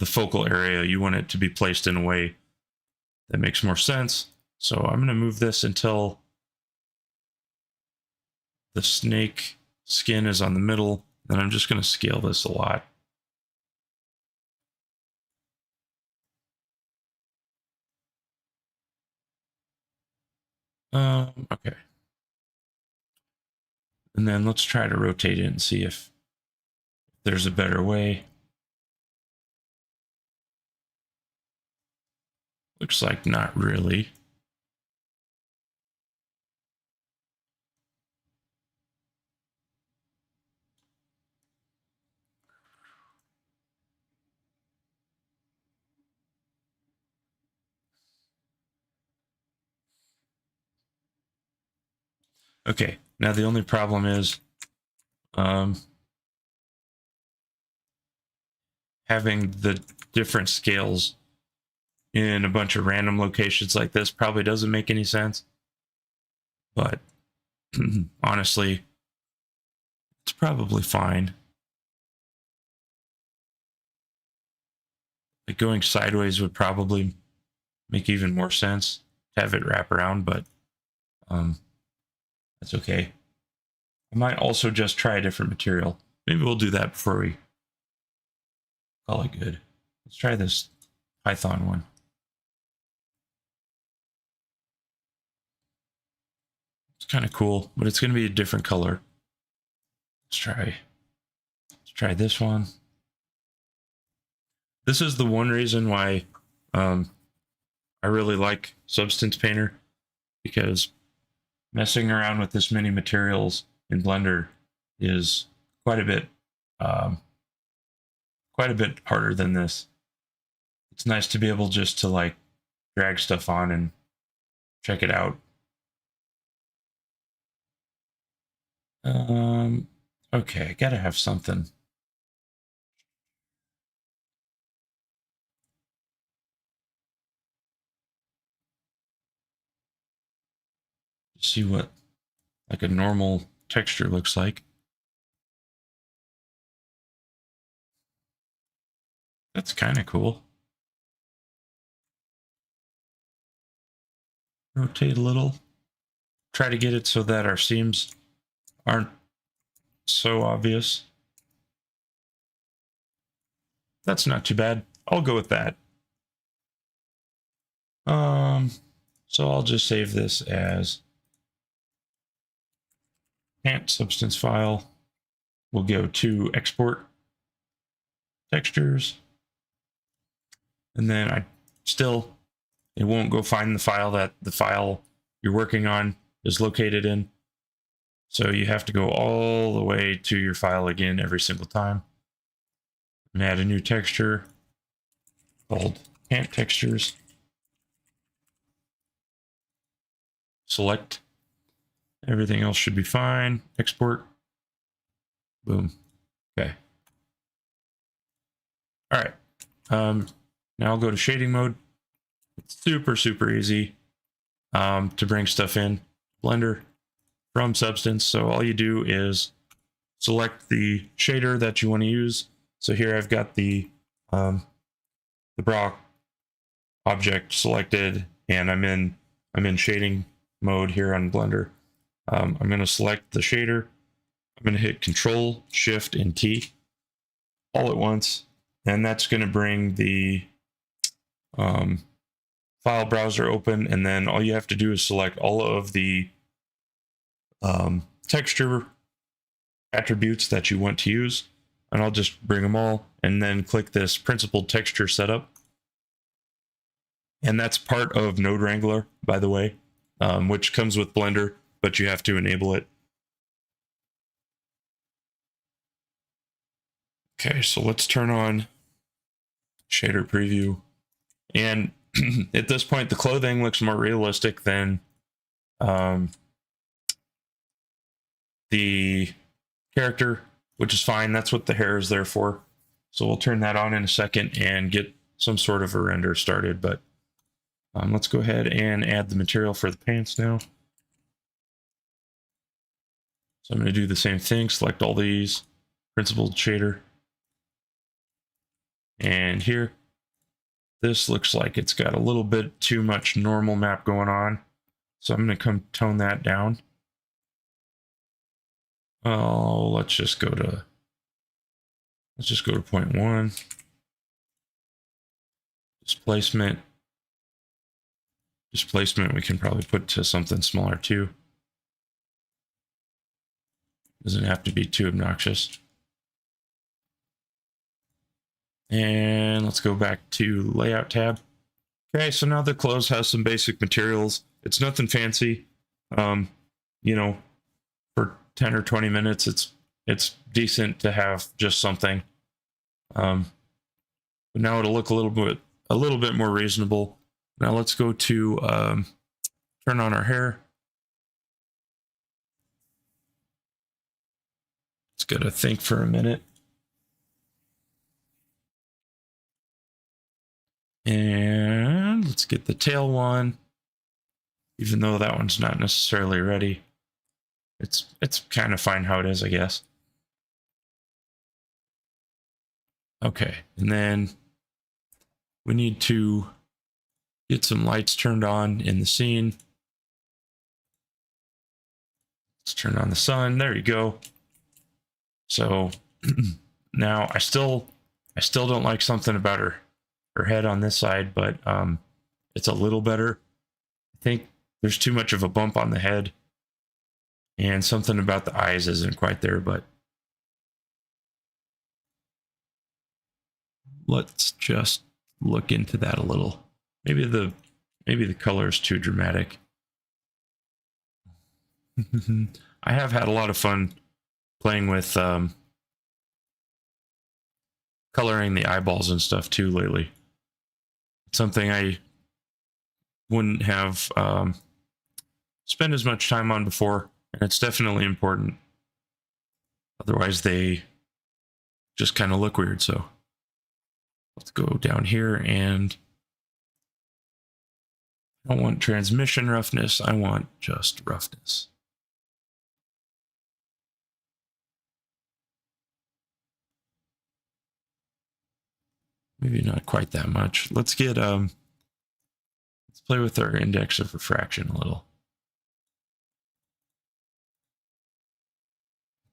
focal area, you want it to be placed in a way that makes more sense. So I'm going to move this until the snake skin is on the middle. Then I'm just going to scale this a lot. Okay. And then let's try to rotate it and see if there's a better way. Looks like not really. Okay, now the only problem is having the different scales in a bunch of random locations like this probably doesn't make any sense. But honestly, it's probably fine. Like going sideways would probably make even more sense to have it wrap around, but that's okay. I might also just try a different material. Maybe we'll do that before we call it good. Let's try this Python one. It's kind of cool, but it's going to be a different color. Let's try this one. This is the one reason why I really like Substance Painter, because messing around with this many materials in Blender is quite a bit harder than this. It's nice to be able just to like drag stuff on and check it out. Okay, I gotta have something. See what like a normal texture looks like. That's kind of cool. Rotate a little. Try to get it so that our seams aren't so obvious. That's not too bad. I'll go with that. So I'll just save this as Ant substance file. We'll go to export textures, and then it won't go find the file that the file you're working on is located in. So you have to go all the way to your file again every single time. And add a new texture called Ant textures. Select. Everything else should be fine. Export. Boom. Okay. All right. Now I'll go to shading mode. It's super easy to bring stuff in Blender from Substance. So all you do is select the shader that you want to use. So here I've got the bra object selected, and I'm in shading mode here on Blender. I'm going to select the shader. I'm going to hit Control, Shift, and T all at once, and that's going to bring the file browser open, and then all you have to do is select all of the texture attributes that you want to use, and I'll just bring them all, and then click this Principled Texture Setup. And that's part of Node Wrangler, by the way, which comes with Blender, but you have to enable it. Okay, so let's turn on shader preview. And at this point, the clothing looks more realistic than the character, which is fine. That's what the hair is there for. So we'll turn that on in a second and get some sort of a render started. But let's go ahead and add the material for the pants now. So I'm going to do the same thing, select all these, Principled Shader. And here, this looks like it's got a little bit too much normal map going on. So I'm going to come tone that down. Oh, let's just go to 0.1. Displacement we can probably put to something smaller too. Doesn't have to be too obnoxious. And let's go back to Layout tab. Okay, so now the clothes has some basic materials. It's nothing fancy. You know, for 10 or 20 minutes, it's decent to have just something. But now it'll look a little bit more reasonable. Now let's go to turn on our hair. It's got to think for a minute. And get the tail one, even though that one's not necessarily ready. It's kind of fine how it is, I guess. Okay, and then we need to get some lights turned on in the scene. Let's turn on the sun. There you go. So now I still don't like something about her head on this side, but it's a little better. I think there's too much of a bump on the head, and something about the eyes isn't quite there, but let's just look into that a little. Maybe the color is too dramatic. I have had a lot of fun playing with coloring the eyeballs and stuff too lately. It's something I wouldn't have spent as much time on before, and it's definitely important. Otherwise they just kind of look weird. So let's go down here, and I don't want transmission roughness, I want just roughness. Maybe not quite that much. Let's get let's play with our index of refraction a little.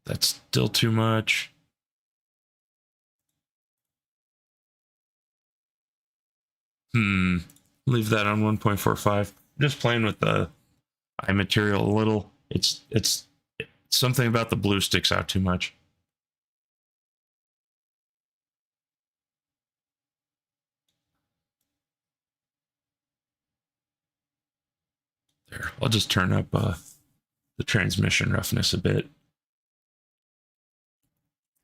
That's still too much. Leave that on 1.45. Just playing with the eye material a little. It's something about the blue sticks out too much. There, I'll just turn up the transmission roughness a bit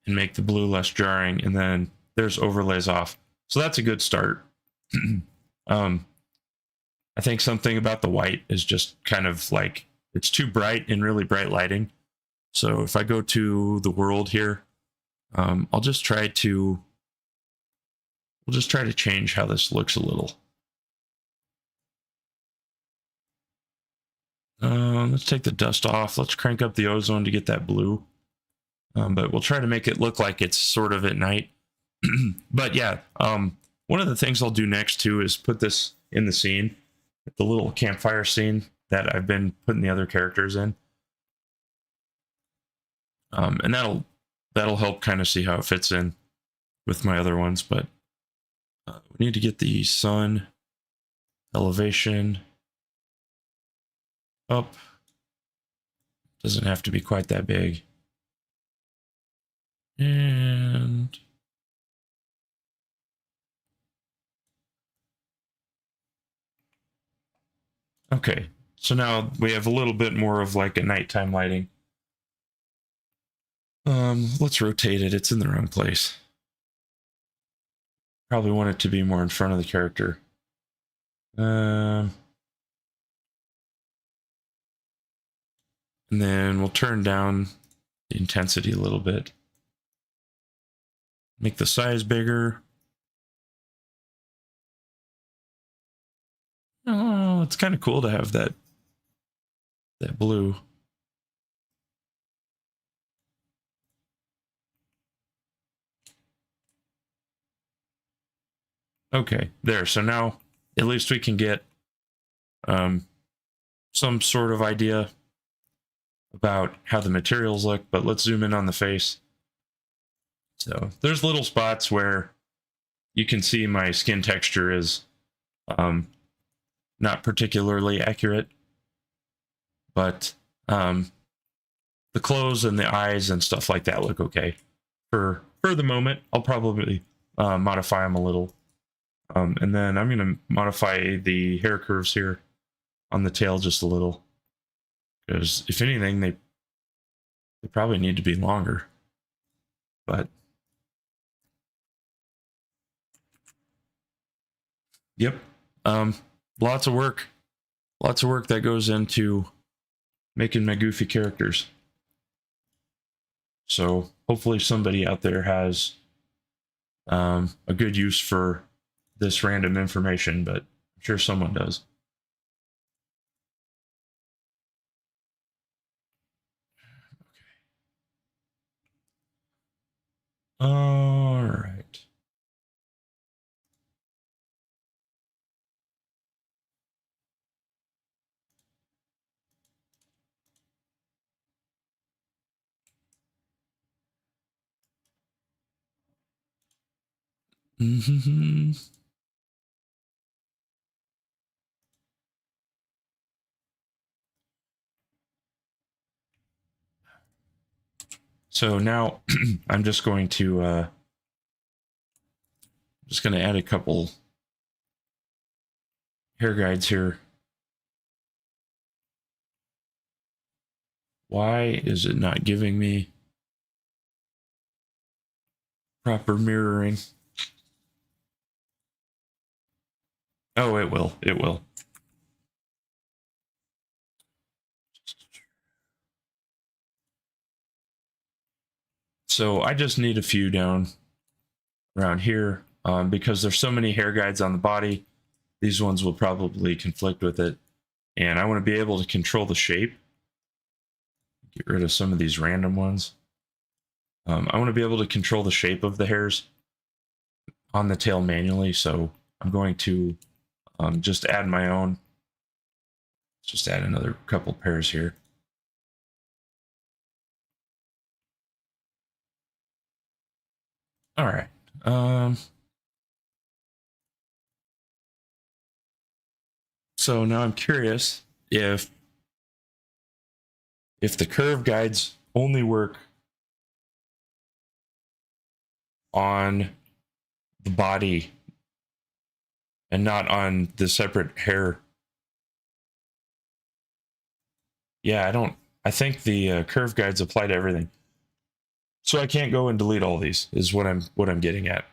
and make the blue less jarring, and then there's overlays off. So that's a good start. I think something about the white is just kind of like, it's too bright in really bright lighting. So if I go to the world here, we'll just try to change how this looks a little. Let's take the dust off. Let's crank up the ozone to get that blue. But we'll try to make it look like it's sort of at night. But yeah, one of the things I'll do next too is put this in the scene, the little campfire scene that I've been putting the other characters in. And that'll help kind of see how it fits in with my other ones. But we need to get the sun elevation up. Doesn't have to be quite that big. And okay, so now we have a little bit more of like a nighttime lighting. Let's rotate it. It's in the wrong place. Probably want it to be more in front of the character. And then we'll turn down the intensity a little bit. Make the size bigger. Oh, it's kind of cool to have that blue. Okay, there. So now at least we can get some sort of idea about how the materials look, but let's zoom in on the face. So there's little spots where you can see my skin texture is not particularly accurate, but the clothes and the eyes and stuff like that look okay. For the moment, I'll probably modify them a little. And then I'm going to modify the hair curves here on the tail just a little, because if anything, they probably need to be longer. But yep, lots of work that goes into making my goofy characters. So hopefully somebody out there has a good use for this random information, but I'm sure someone does. All right. Mm-hmm. So now I'm just going to add a couple hair guides here. Why is it not giving me proper mirroring? Oh, it will. It will. So I just need a few down around here because there's so many hair guides on the body. These ones will probably conflict with it. And I want to be able to control the shape. Get rid of some of these random ones. I want to be able to control the shape of the hairs on the tail manually. So I'm going to just add my own. Just add another couple pairs here. All right. So now I'm curious if the curve guides only work on the body and not on the separate hair. Yeah, I think the curve guides apply to everything. So I can't go and delete all these is what I'm getting at.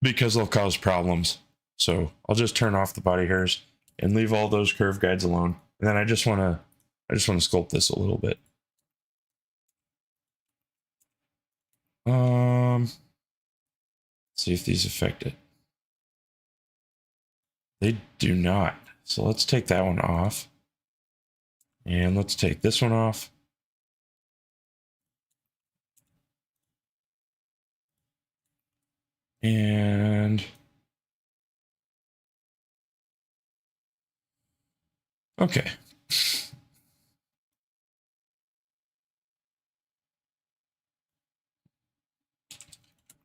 Because they'll cause problems. So I'll just turn off the body hairs and leave all those curve guides alone. And then I just want to sculpt this a little bit. See if these affect it. They do not. So let's take that one off. And let's take this one off. And okay.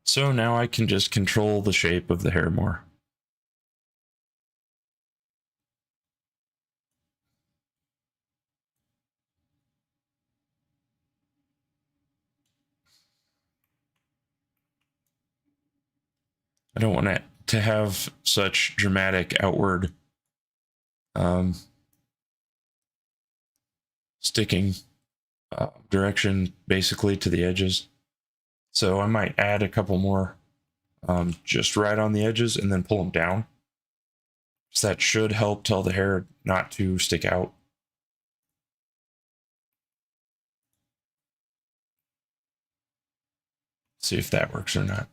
So now I can just control the shape of the hair more. I don't want it to have such dramatic outward sticking direction basically to the edges. So I might add a couple more just right on the edges and then pull them down. So that should help tell the hair not to stick out. See if that works or not.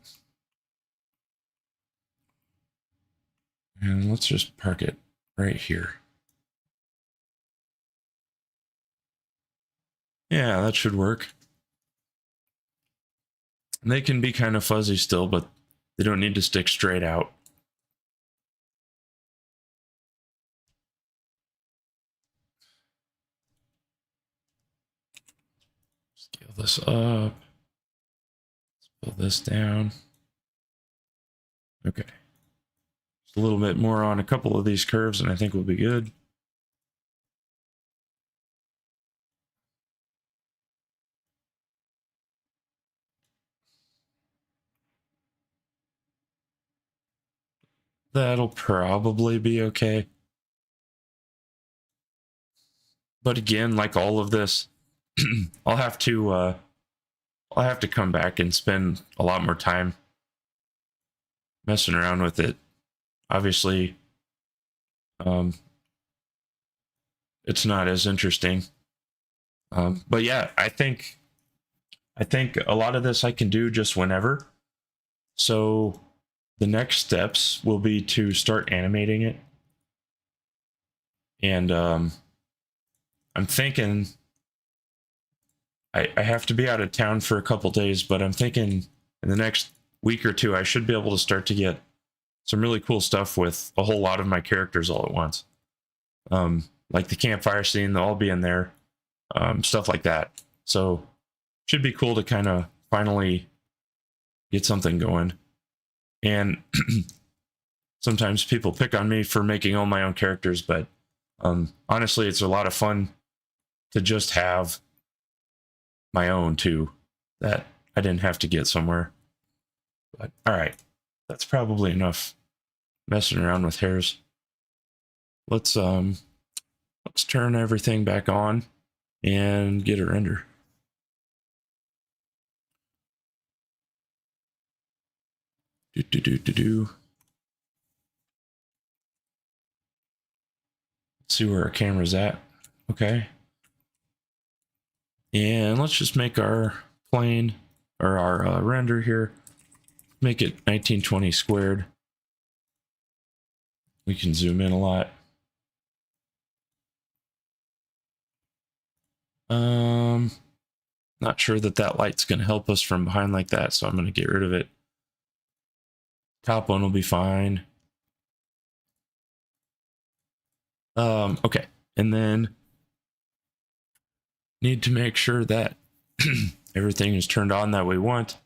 And let's just park it right here. Yeah, that should work. And they can be kind of fuzzy still, but they don't need to stick straight out. Scale this up. Let's pull this down. Okay. Just a little bit more on a couple of these curves, and I think we'll be good. That'll probably be okay. But again, like all of this, I'll have to come back and spend a lot more time messing around with it. Obviously, it's not as interesting. But yeah, I think a lot of this I can do just whenever. So the next steps will be to start animating it. And I'm thinking I have to be out of town for a couple days, but I'm thinking in the next week or two I should be able to start to get some really cool stuff with a whole lot of my characters all at once. Like the campfire scene, they'll all be in there, stuff like that. So should be cool to kind of finally get something going. And sometimes people pick on me for making all my own characters, but honestly, it's a lot of fun to just have my own too, that I didn't have to get somewhere. But all right, that's probably enough messing around with hairs. Let's turn everything back on and get a render. Let's see where our camera's at. Okay. And let's just make our plane, or our render here, make it 1920 squared. We can zoom in a lot. Not sure that light's going to help us from behind like that, so I'm going to get rid of it. Top one will be fine. Okay, and then need to make sure that everything is turned on that we want.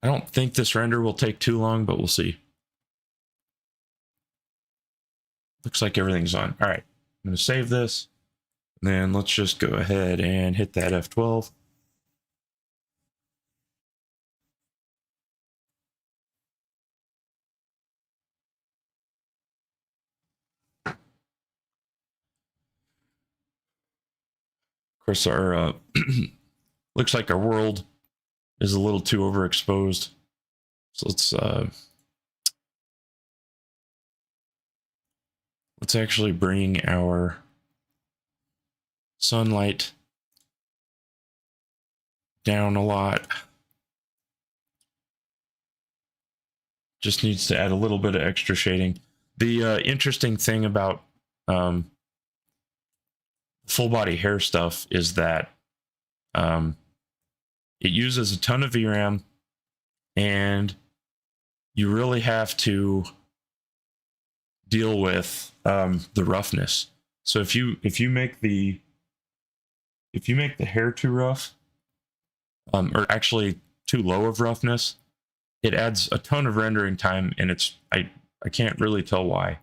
I don't think this render will take too long, but we'll see. Looks like everything's on. All right, I'm going to save this. And then let's just go ahead and hit that F12. Of course, our looks like our world is a little too overexposed. So let's actually bring our sunlight down a lot. Just needs to add a little bit of extra shading. The interesting thing about full body hair stuff is that it uses a ton of VRAM, and you really have to deal with the roughness. So if you make the hair too rough, or actually too low of roughness, it adds a ton of rendering time, and I can't really tell why.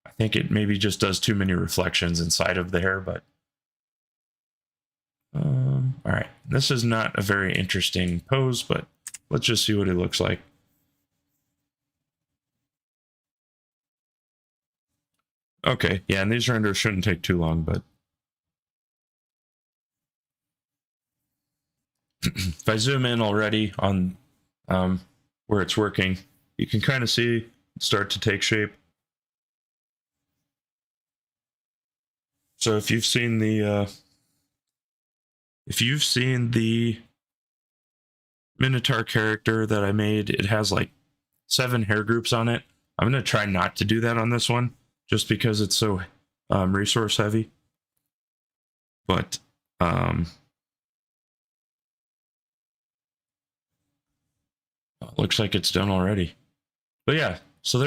I think it maybe just does too many reflections inside of the hair, but all right. This is not a very interesting pose, but let's just see what it looks like. Okay, yeah, and these renders shouldn't take too long, but if I zoom in already on where it's working, you can kind of see it start to take shape. So if you've seen the Minotaur character that I made, it has like 7 hair groups on it. I'm going to try not to do that on this one, just because it's so resource heavy. But looks like it's done already. But yeah, so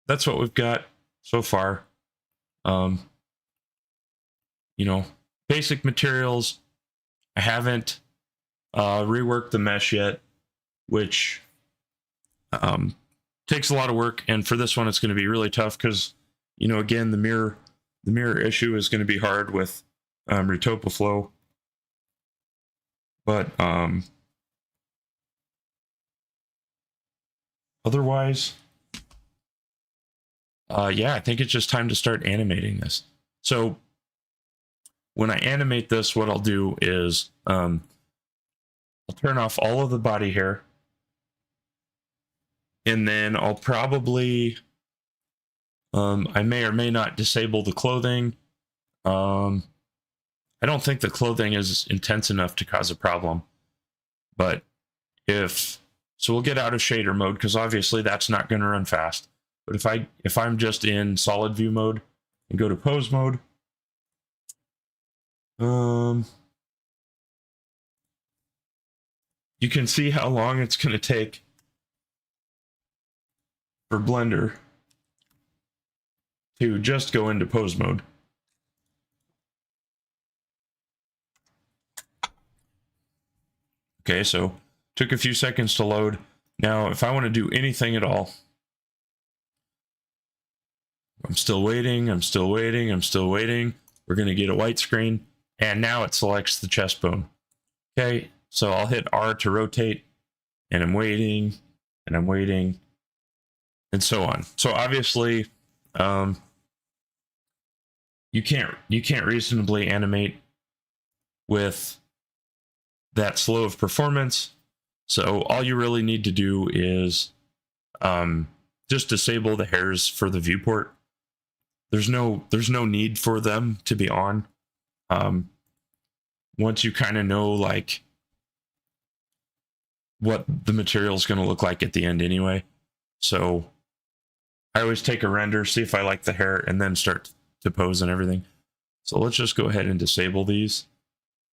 that's what we've got so far. You know, basic materials. I haven't reworked the mesh yet, which takes a lot of work, and for this one it's going to be really tough because, you know, again, the mirror issue is going to be hard with Retopoflow. But otherwise, yeah, I think it's just time to start animating this. So when I animate this, what I'll do is I'll turn off all of the body hair, and then I'll probably I may or may not disable the clothing. I don't think the clothing is intense enough to cause a problem, but So we'll get out of shader mode because obviously that's not going to run fast. But if I'm just in solid view mode and go to pose mode, you can see how long it's going to take for Blender to just go into pose mode. Okay, so took a few seconds to load. Now, if I want to do anything at all, I'm still waiting, I'm still waiting, I'm still waiting. We're going to get a white screen, and now it selects the chest bone. Okay, so I'll hit R to rotate, and I'm waiting, and I'm waiting, and so on. So obviously, you can't reasonably animate with that slow of performance. So all you really need to do is just disable the hairs for the viewport. There's no need for them to be on. Once you kind of know like what the material is going to look like at the end anyway. So I always take a render, see if I like the hair, and then start to pose and everything. So let's just go ahead and disable these.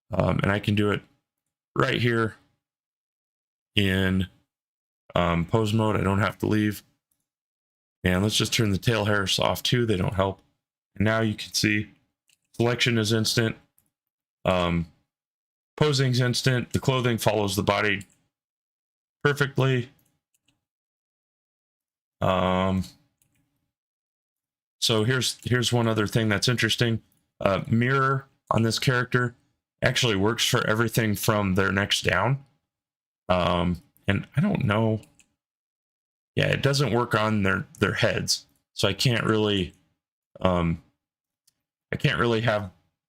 And I can do it right here in pose mode. I don't have to leave. And let's just turn the tail hairs off too. They don't help. And now you can see selection is instant. Posing's instant. The clothing follows the body perfectly. So here's one other thing that's interesting. Mirror on this character actually works for everything from their necks down. And I don't know. Yeah, it doesn't work on their heads. So I can't really have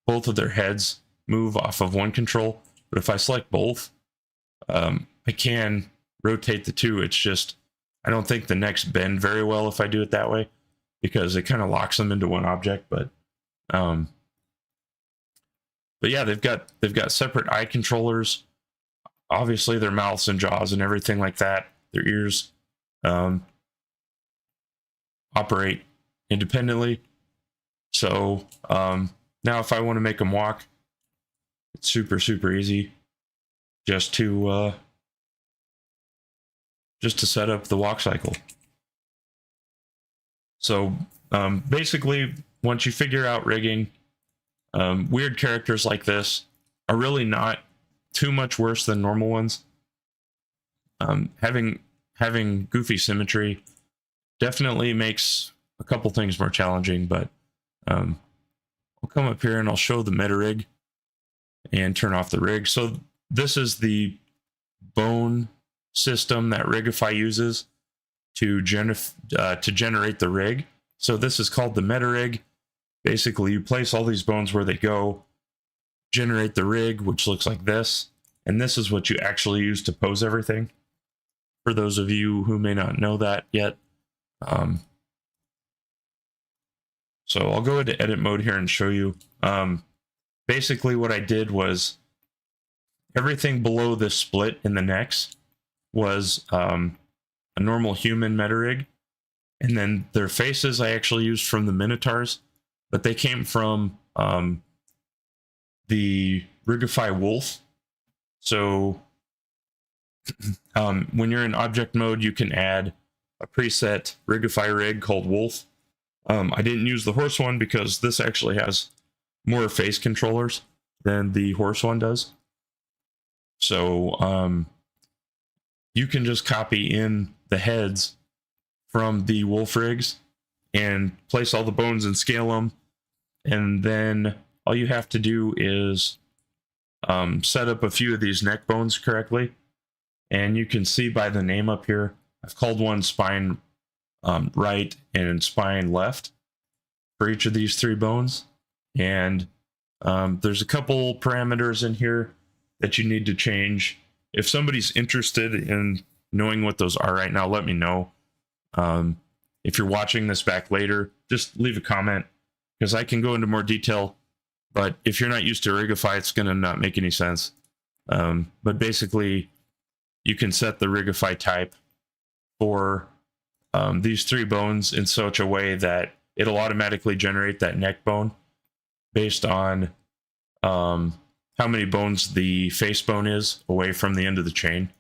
both of their heads move off of one control. But if I select both, I can rotate the two. It's just I don't think the necks bend very well if I do it that way, because it kind of locks them into one object. But yeah, they've got separate eye controllers. Obviously, their mouths and jaws and everything like that. Their ears operate independently. So now, if I want to make them walk, it's super easy. Just to set up the walk cycle. So basically, once you figure out rigging, weird characters like this are really not too much worse than normal ones. Having goofy symmetry definitely makes a couple things more challenging, but I'll come up here and I'll show the meta rig and turn off the rig. So this is the bone system that Rigify uses to generate the rig. So this is called the meta rig. Basically, you place all these bones where they go, generate the rig, which looks like this, and this is what you actually use to pose everything. For those of you who may not know that yet. So I'll go into edit mode here and show you. Basically what I did was everything below this split in the necks was a normal human meta rig, and then their faces I actually used from the Minotaurs, but they came from the Rigify Wolf. So when you're in object mode, you can add a preset Rigify rig called Wolf. I didn't use the horse one because this actually has more face controllers than the horse one does. So you can just copy in the heads from the wolf rigs and place all the bones and scale them. And then all you have to do is set up a few of these neck bones correctly. And you can see by the name up here, I've called one spine right and spine left for each of these three bones. And there's a couple parameters in here that you need to change. If somebody's interested in knowing what those are right now, let me know. If you're watching this back later, just leave a comment, because I can go into more detail. But if you're not used to Rigify, it's going to not make any sense. But basically, you can set the rigify type for these 3 bones in such a way that it'll automatically generate that neck bone based on how many bones the face bone is away from the end of the chain.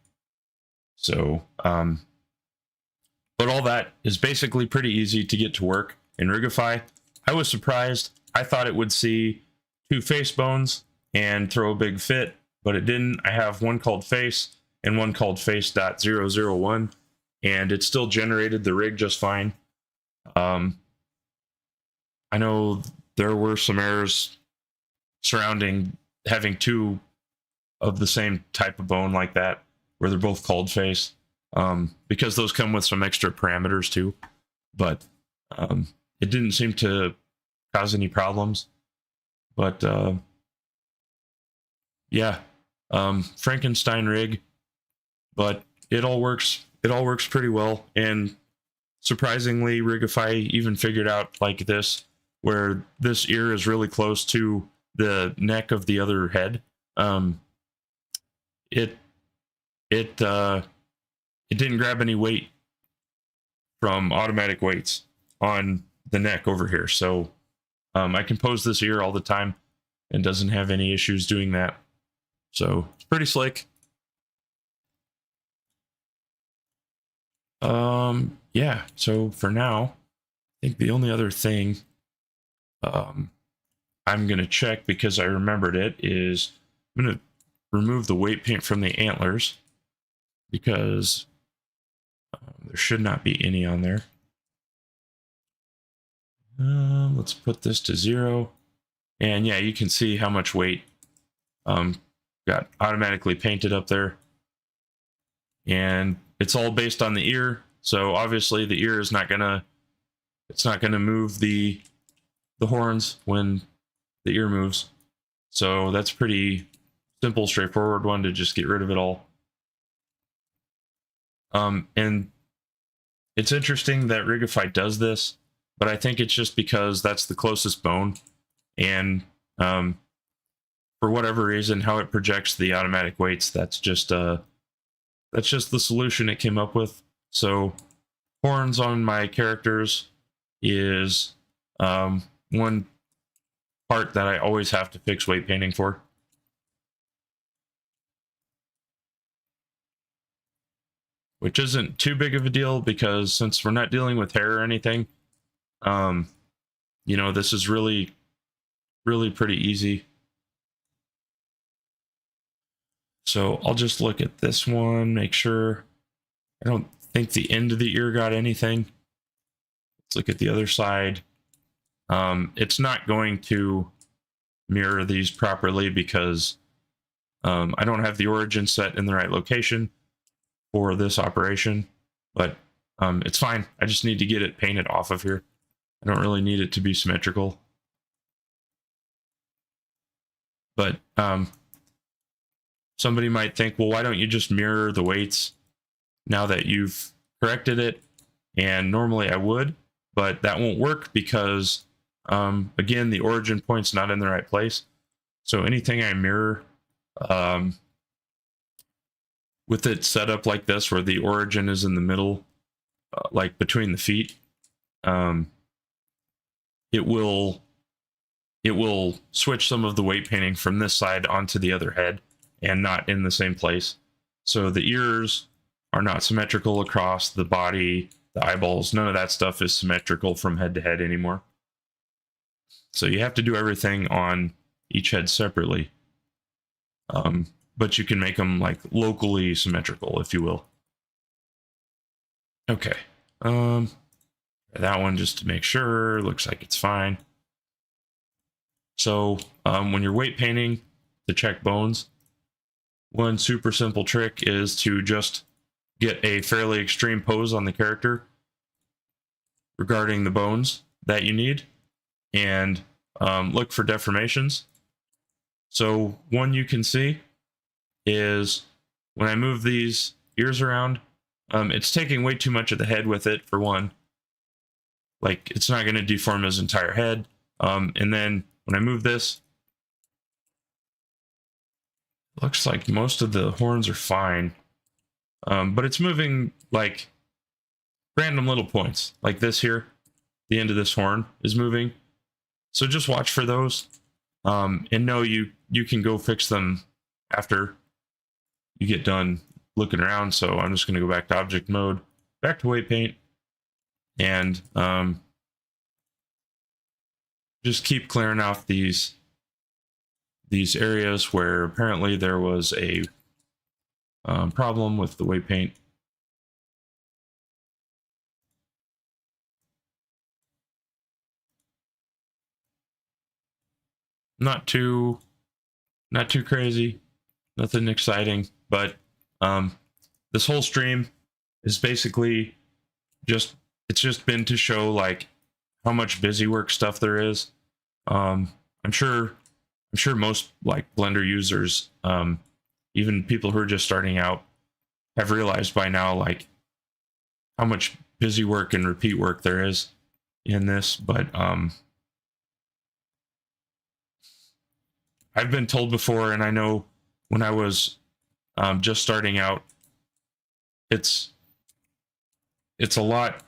So, but all that is basically pretty easy to get to work in Rigify. I was surprised. I thought it would see 2 face bones and throw a big fit, but it didn't. I have one called face and one called face.001, and it still generated the rig just fine. I know there were some errors surrounding having 2 of the same type of bone like that, where they're both called face, because those come with some extra parameters too. But it didn't seem to cause any problems. But yeah, Frankenstein rig, but it all works. It all works pretty well, and surprisingly, Rigify even figured out like this, where this ear is really close to the neck of the other head. It didn't grab any weight from automatic weights on the neck over here, so I can pose this ear all the time and doesn't have any issues doing that. So it's pretty slick. Yeah, so for now, I think the only other thing I'm gonna check, because I remembered it, is I'm gonna remove the weight paint from the antlers, because there should not be any on there. Let's put this to 0, and yeah, you can see how much weight got automatically painted up there, and it's all based on the ear. So obviously the ear is not gonna move the horns when the ear moves. So that's pretty simple, straightforward one to just get rid of it all. And it's interesting that Rigify does this, but I think it's just because that's the closest bone, and for whatever reason, how it projects the automatic weights, that's just the solution it came up with. So horns on my characters is one part that I always have to fix weight painting for. Which isn't too big of a deal, because since we're not dealing with hair or anything, you know, this is really pretty easy. So I'll just look at this one, make sure. I don't think the end of the ear got anything. Let's look at the other side. It's not going to mirror these properly because I don't have the origin set in the right location for this operation, but it's fine. I just need to get it painted off of here. I don't really need it to be symmetrical. But somebody might think, well, why don't you just mirror the weights now that you've corrected it? And normally I would, but that won't work because, again, the origin point's not in the right place. So anything I mirror, with it set up like this, where the origin is in the middle, like between the feet, it will switch some of the weight painting from this side onto the other head and not in the same place. So the ears are not symmetrical across the body, the eyeballs, none of that stuff is symmetrical from head to head anymore. So you have to do everything on each head separately. But you can make them like locally symmetrical, if you will. Okay. That one just to make sure, looks like it's fine. So when you're weight painting to check bones, one super simple trick is to just get a fairly extreme pose on the character regarding the bones that you need, and look for deformations. So one you can see is when I move these ears around, it's taking way too much of the head with it, for one. Like, it's not going to deform his entire head. And then when I move this, looks like most of the horns are fine. but it's moving like random little points, like this here. The end of this horn is moving, so just watch for those, and know you can go fix them after you get done looking around. So I'm just going to go back to object mode, back to weight paint, and just keep clearing off these areas where apparently there was a problem with the weight paint. Not too crazy, nothing exciting, but this whole stream is basically it's just been to show like how much busy work stuff there is. I'm sure most like Blender users, even people who are just starting out, have realized by now like how much busy work and repeat work there is in this. But I've been told before, and I know when I was just starting out, it's a lot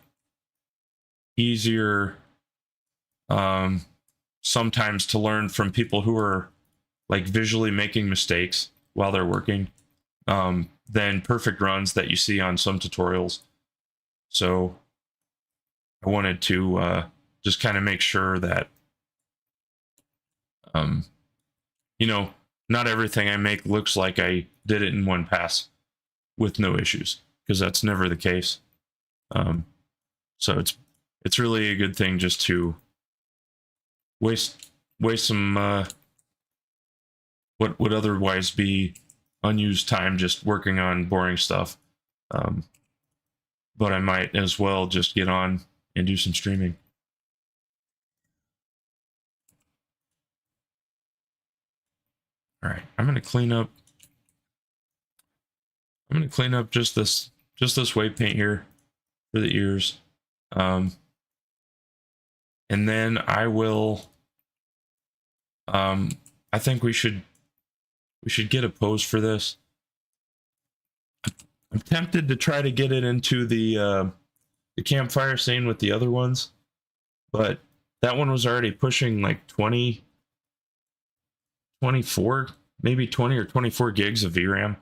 easier sometimes to learn from people who are like visually making mistakes while they're working than perfect runs that you see on some tutorials. So I wanted to just kind of make sure that you know, not everything I make looks like I did it in one pass with no issues, because that's never the case. So it's really a good thing just to waste some what would otherwise be unused time just working on boring stuff. But I might as well just get on and do some streaming. All right, I'm gonna clean up just this weight paint here for the ears, and then I will. I think we should get a pose for this. I'm tempted to try to get it into the campfire scene with the other ones, but that one was already pushing like 24, maybe 20 or 24 gigs of VRAM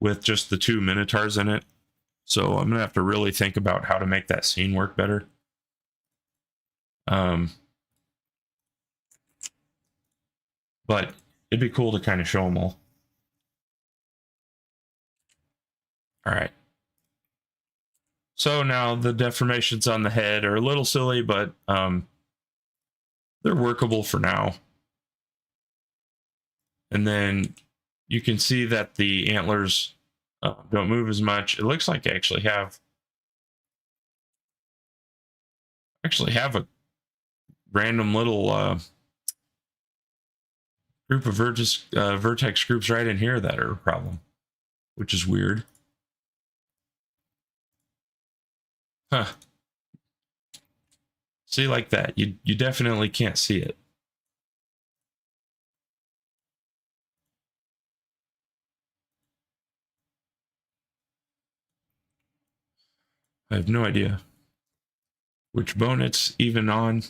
with just the 2 Minotaurs in it. So I'm gonna have to really think about how to make that scene work better. But it'd be cool to kind of show them all. All right. So now the deformations on the head are a little silly, but they're workable for now. And then you can see that the antlers don't move as much. It looks like I actually have a random little group of vertex groups right in here that are a problem, which is weird. Huh. See, like that, you definitely can't see it. I have no idea which bone it's even on.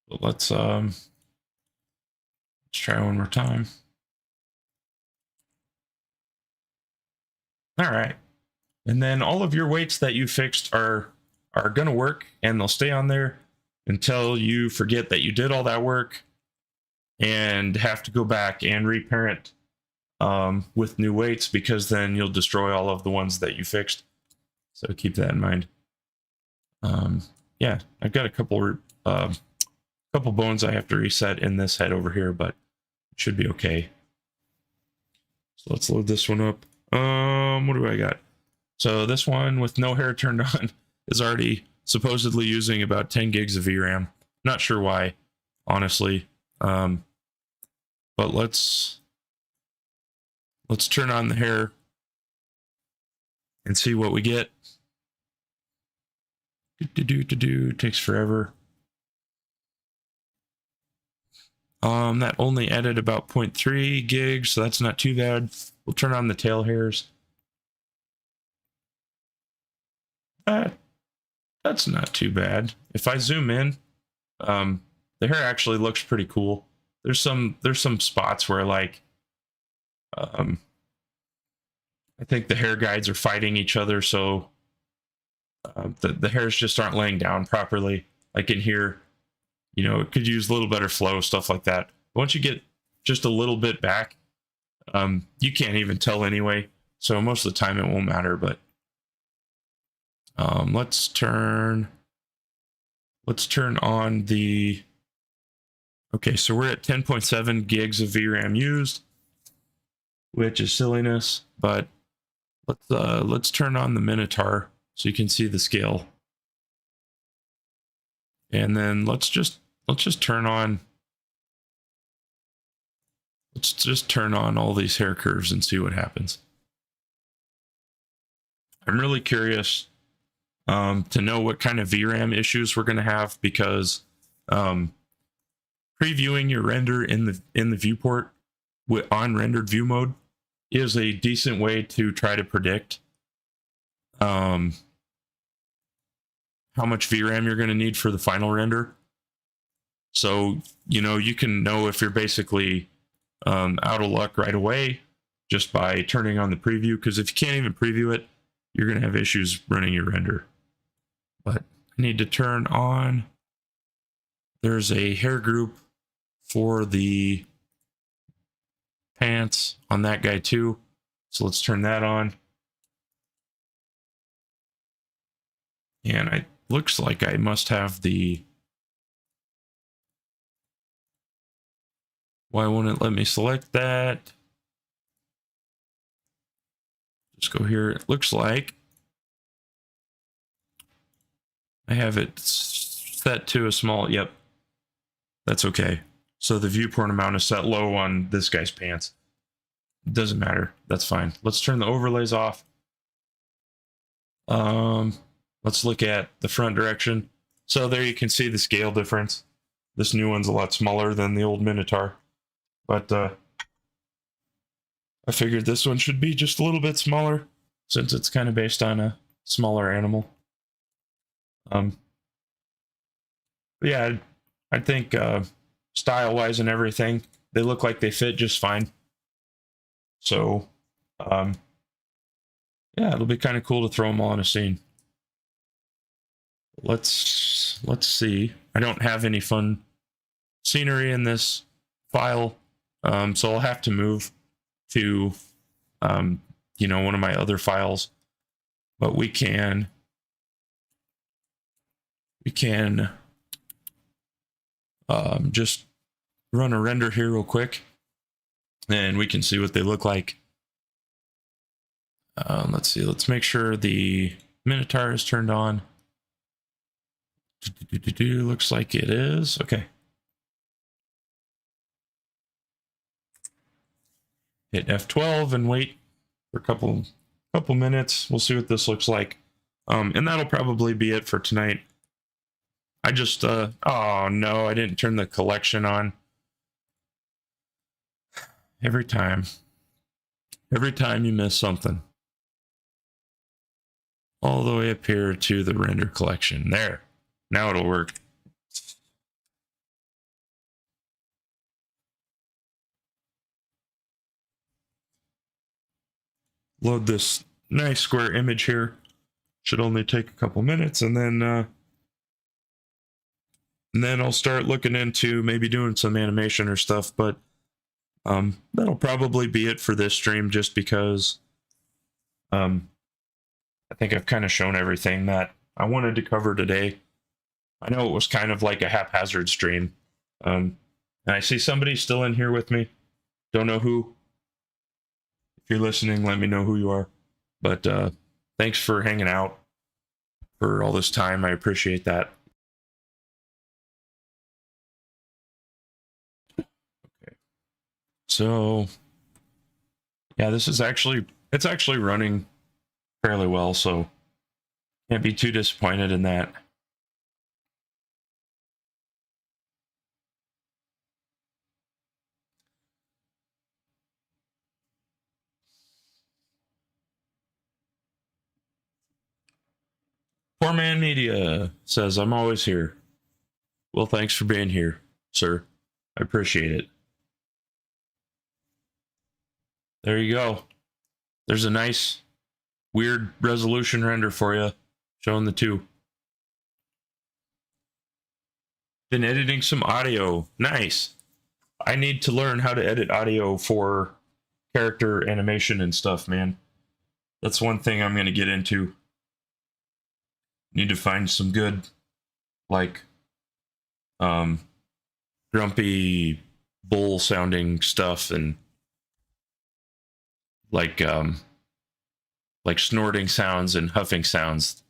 But let's try one more time. All right. And then all of your weights that you fixed are going to work, and they'll stay on there until you forget that you did all that work and have to go back and reparent with new weights, because then you'll destroy all of the ones that you fixed. So keep that in mind. Yeah, I've got a couple bones I have to reset in this head over here, but it should be okay. So let's load this one up. What do I got? So this one with no hair turned on is already supposedly using about 10 gigs of VRAM. Not sure why, honestly. But let's turn on the hair and see what we get. Takes forever. That only added about 0.3 gigs, so that's not too bad. We'll turn on the tail hairs. That's not too bad. If I zoom in, the hair actually looks pretty cool. There's some spots where like I think the hair guides are fighting each other, so the hairs just aren't laying down properly. Like in here, you know, it could use a little better flow, stuff like that. Once you get just a little bit back, you can't even tell anyway. So most of the time it won't matter, but let's turn on the, okay, so we're at 10.7 gigs of VRAM used, which is silliness, but let's turn on the Minotaur so you can see the scale. And then let's just turn on all these hair curves and see what happens. I'm really curious to know what kind of VRAM issues we're going to have, because previewing your render in the viewport on rendered view mode is a decent way to try to predict how much VRAM you're going to need for the final render. So, you know, you can know if you're basically out of luck right away just by turning on the preview, because if you can't even preview it, you're going to have issues running your render. But I need to turn on, there's a hair group for the pants on that guy too. So let's turn that on. And it looks like I must have the, why won't it let me select that? Just go here. It looks like I have it set to a small, yep. That's okay. So the viewport amount is set low on this guy's pants. Doesn't matter. That's fine. Let's turn the overlays off. Let's look at the front direction. So there you can see the scale difference. This new one's a lot smaller than the old Minotaur. But I figured this one should be just a little bit smaller since it's kind of based on a smaller animal. But yeah, I think style-wise and everything, they look like they fit just fine. So, yeah, it'll be kind of cool to throw them all in a scene. Let's see. I don't have any fun scenery in this file, so I'll have to move to, you know, one of my other files. But we can just run a render here real quick, and we can see what they look like. Let's see. Let's make sure the Minotaur is turned on. Looks like it is. Okay. Hit F12 and wait for a couple minutes. We'll see what this looks like. And that'll probably be it for tonight. I just, oh no, I didn't turn the collection on. Every time you miss something. All the way up here to the render collection. There. Now it'll work. Load this nice square image here. Should only take a couple minutes, and then I'll start looking into maybe doing some animation or stuff. But that'll probably be it for this stream, just because I think I've kind of shown everything that I wanted to cover today. I know it was kind of like a haphazard stream. And I see somebody still in here with me. Don't know who. If you're listening, let me know who you are. But thanks for hanging out for all this time. I appreciate that. Okay. So, yeah, this is it's actually running fairly well, so can't be too disappointed in that. Poor Man Media says, I'm always here. Well, thanks for being here, sir. I appreciate it. There you go. There's a nice, weird resolution render for you, showing the two. Been editing some audio. Nice. I need to learn how to edit audio for character animation and stuff, man. That's one thing I'm going to get into. Need to find some good, like, grumpy bull sounding stuff, and like snorting sounds and huffing sounds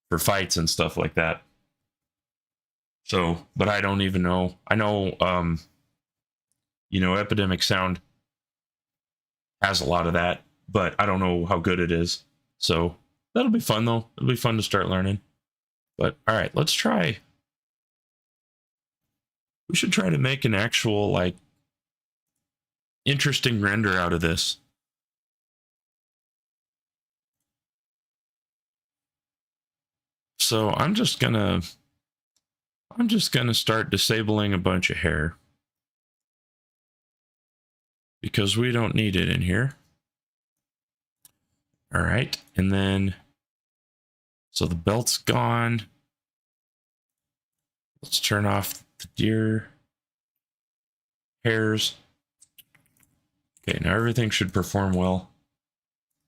for fights and stuff like that. So, but I don't even know. I know, Epidemic Sound has a lot of that, but I don't know how good it is. So that'll be fun, though. It'll be fun to start learning. But all right, let's try. We should try to make an actual, like, interesting render out of this. So I'm just gonna start disabling a bunch of hair, because we don't need it in here. All right, and then, so the belt's gone. Let's turn off the deer hairs. Okay, now everything should perform well.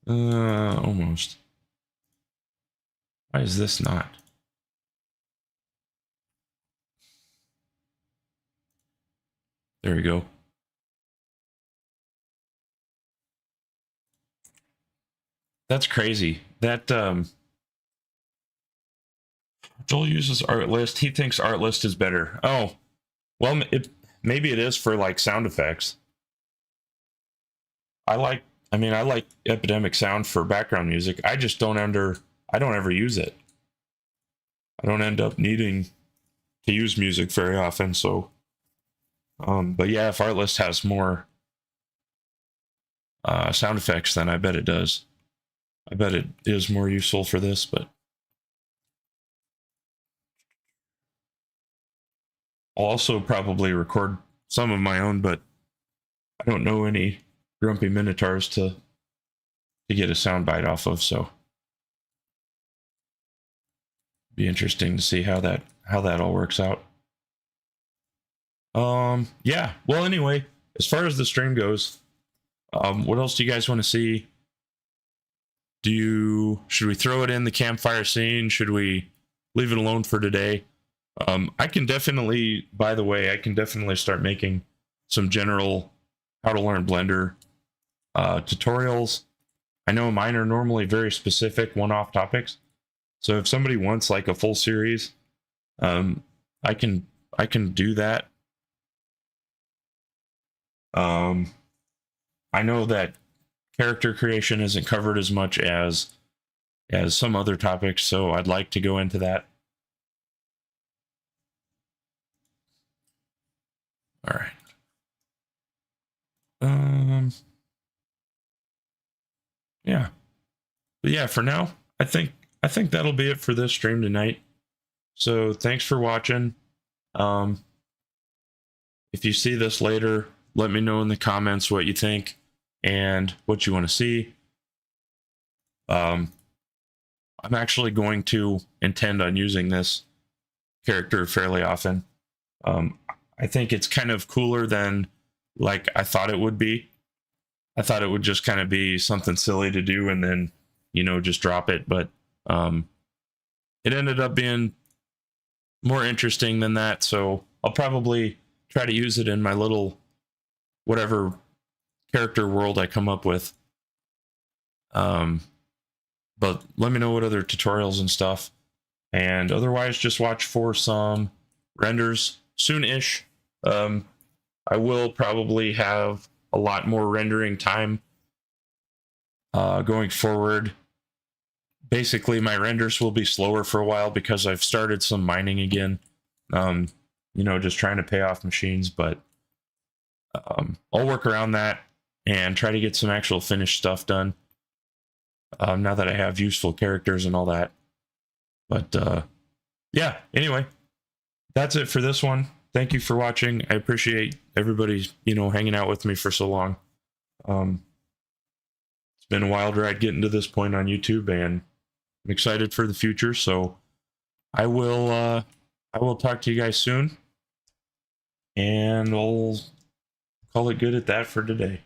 Almost. Why is this not? There we go. That's crazy. That Joel uses Artlist. He thinks Artlist is better. Oh, well, maybe it is for, like, sound effects. I like Epidemic Sound for background music. I just don't ever use it. I don't end up needing to use music very often, so but yeah, if Artlist has more sound effects, then I bet it does. I bet it is more useful for this, but I'll also probably record some of my own, but I don't know any grumpy minotaurs to get a soundbite off of, so be interesting to see how that all works out. Yeah, well, anyway, as far as the stream goes, what else do you guys want to see? Should we throw it in the campfire scene? Should we leave it alone for today? I can definitely, by the way, start making some general how to learn Blender tutorials. I know mine are normally very specific, one-off topics. So if somebody wants, like, a full series, I can do that. I know that character creation isn't covered as much as some other topics, so I'd like to go into that. All right. Yeah. But yeah, for now, I think that'll be it for this stream tonight. So thanks for watching. If you see this later, let me know in the comments what you think and what you want to see. I'm actually going to intend on using this character fairly often. I think it's kind of cooler than, like, I thought it would be. I thought it would just kind of be something silly to do and then, just drop it. But it ended up being more interesting than that. So I'll probably try to use it in my little whatever character world I come up with. But let me know what other tutorials and stuff. And otherwise, just watch for some renders soon-ish. I will probably have a lot more rendering time going forward. Basically, my renders will be slower for a while because I've started some mining again. Just trying to pay off machines, but I'll work around that and try to get some actual finished stuff done. Now that I have useful characters and all that. But yeah, anyway, that's it for this one. Thank you for watching. I appreciate everybody, hanging out with me for so long. It's been a wild ride getting to this point on YouTube, and I'm excited for the future. So I will talk to you guys soon, and I'll call it good at that for today.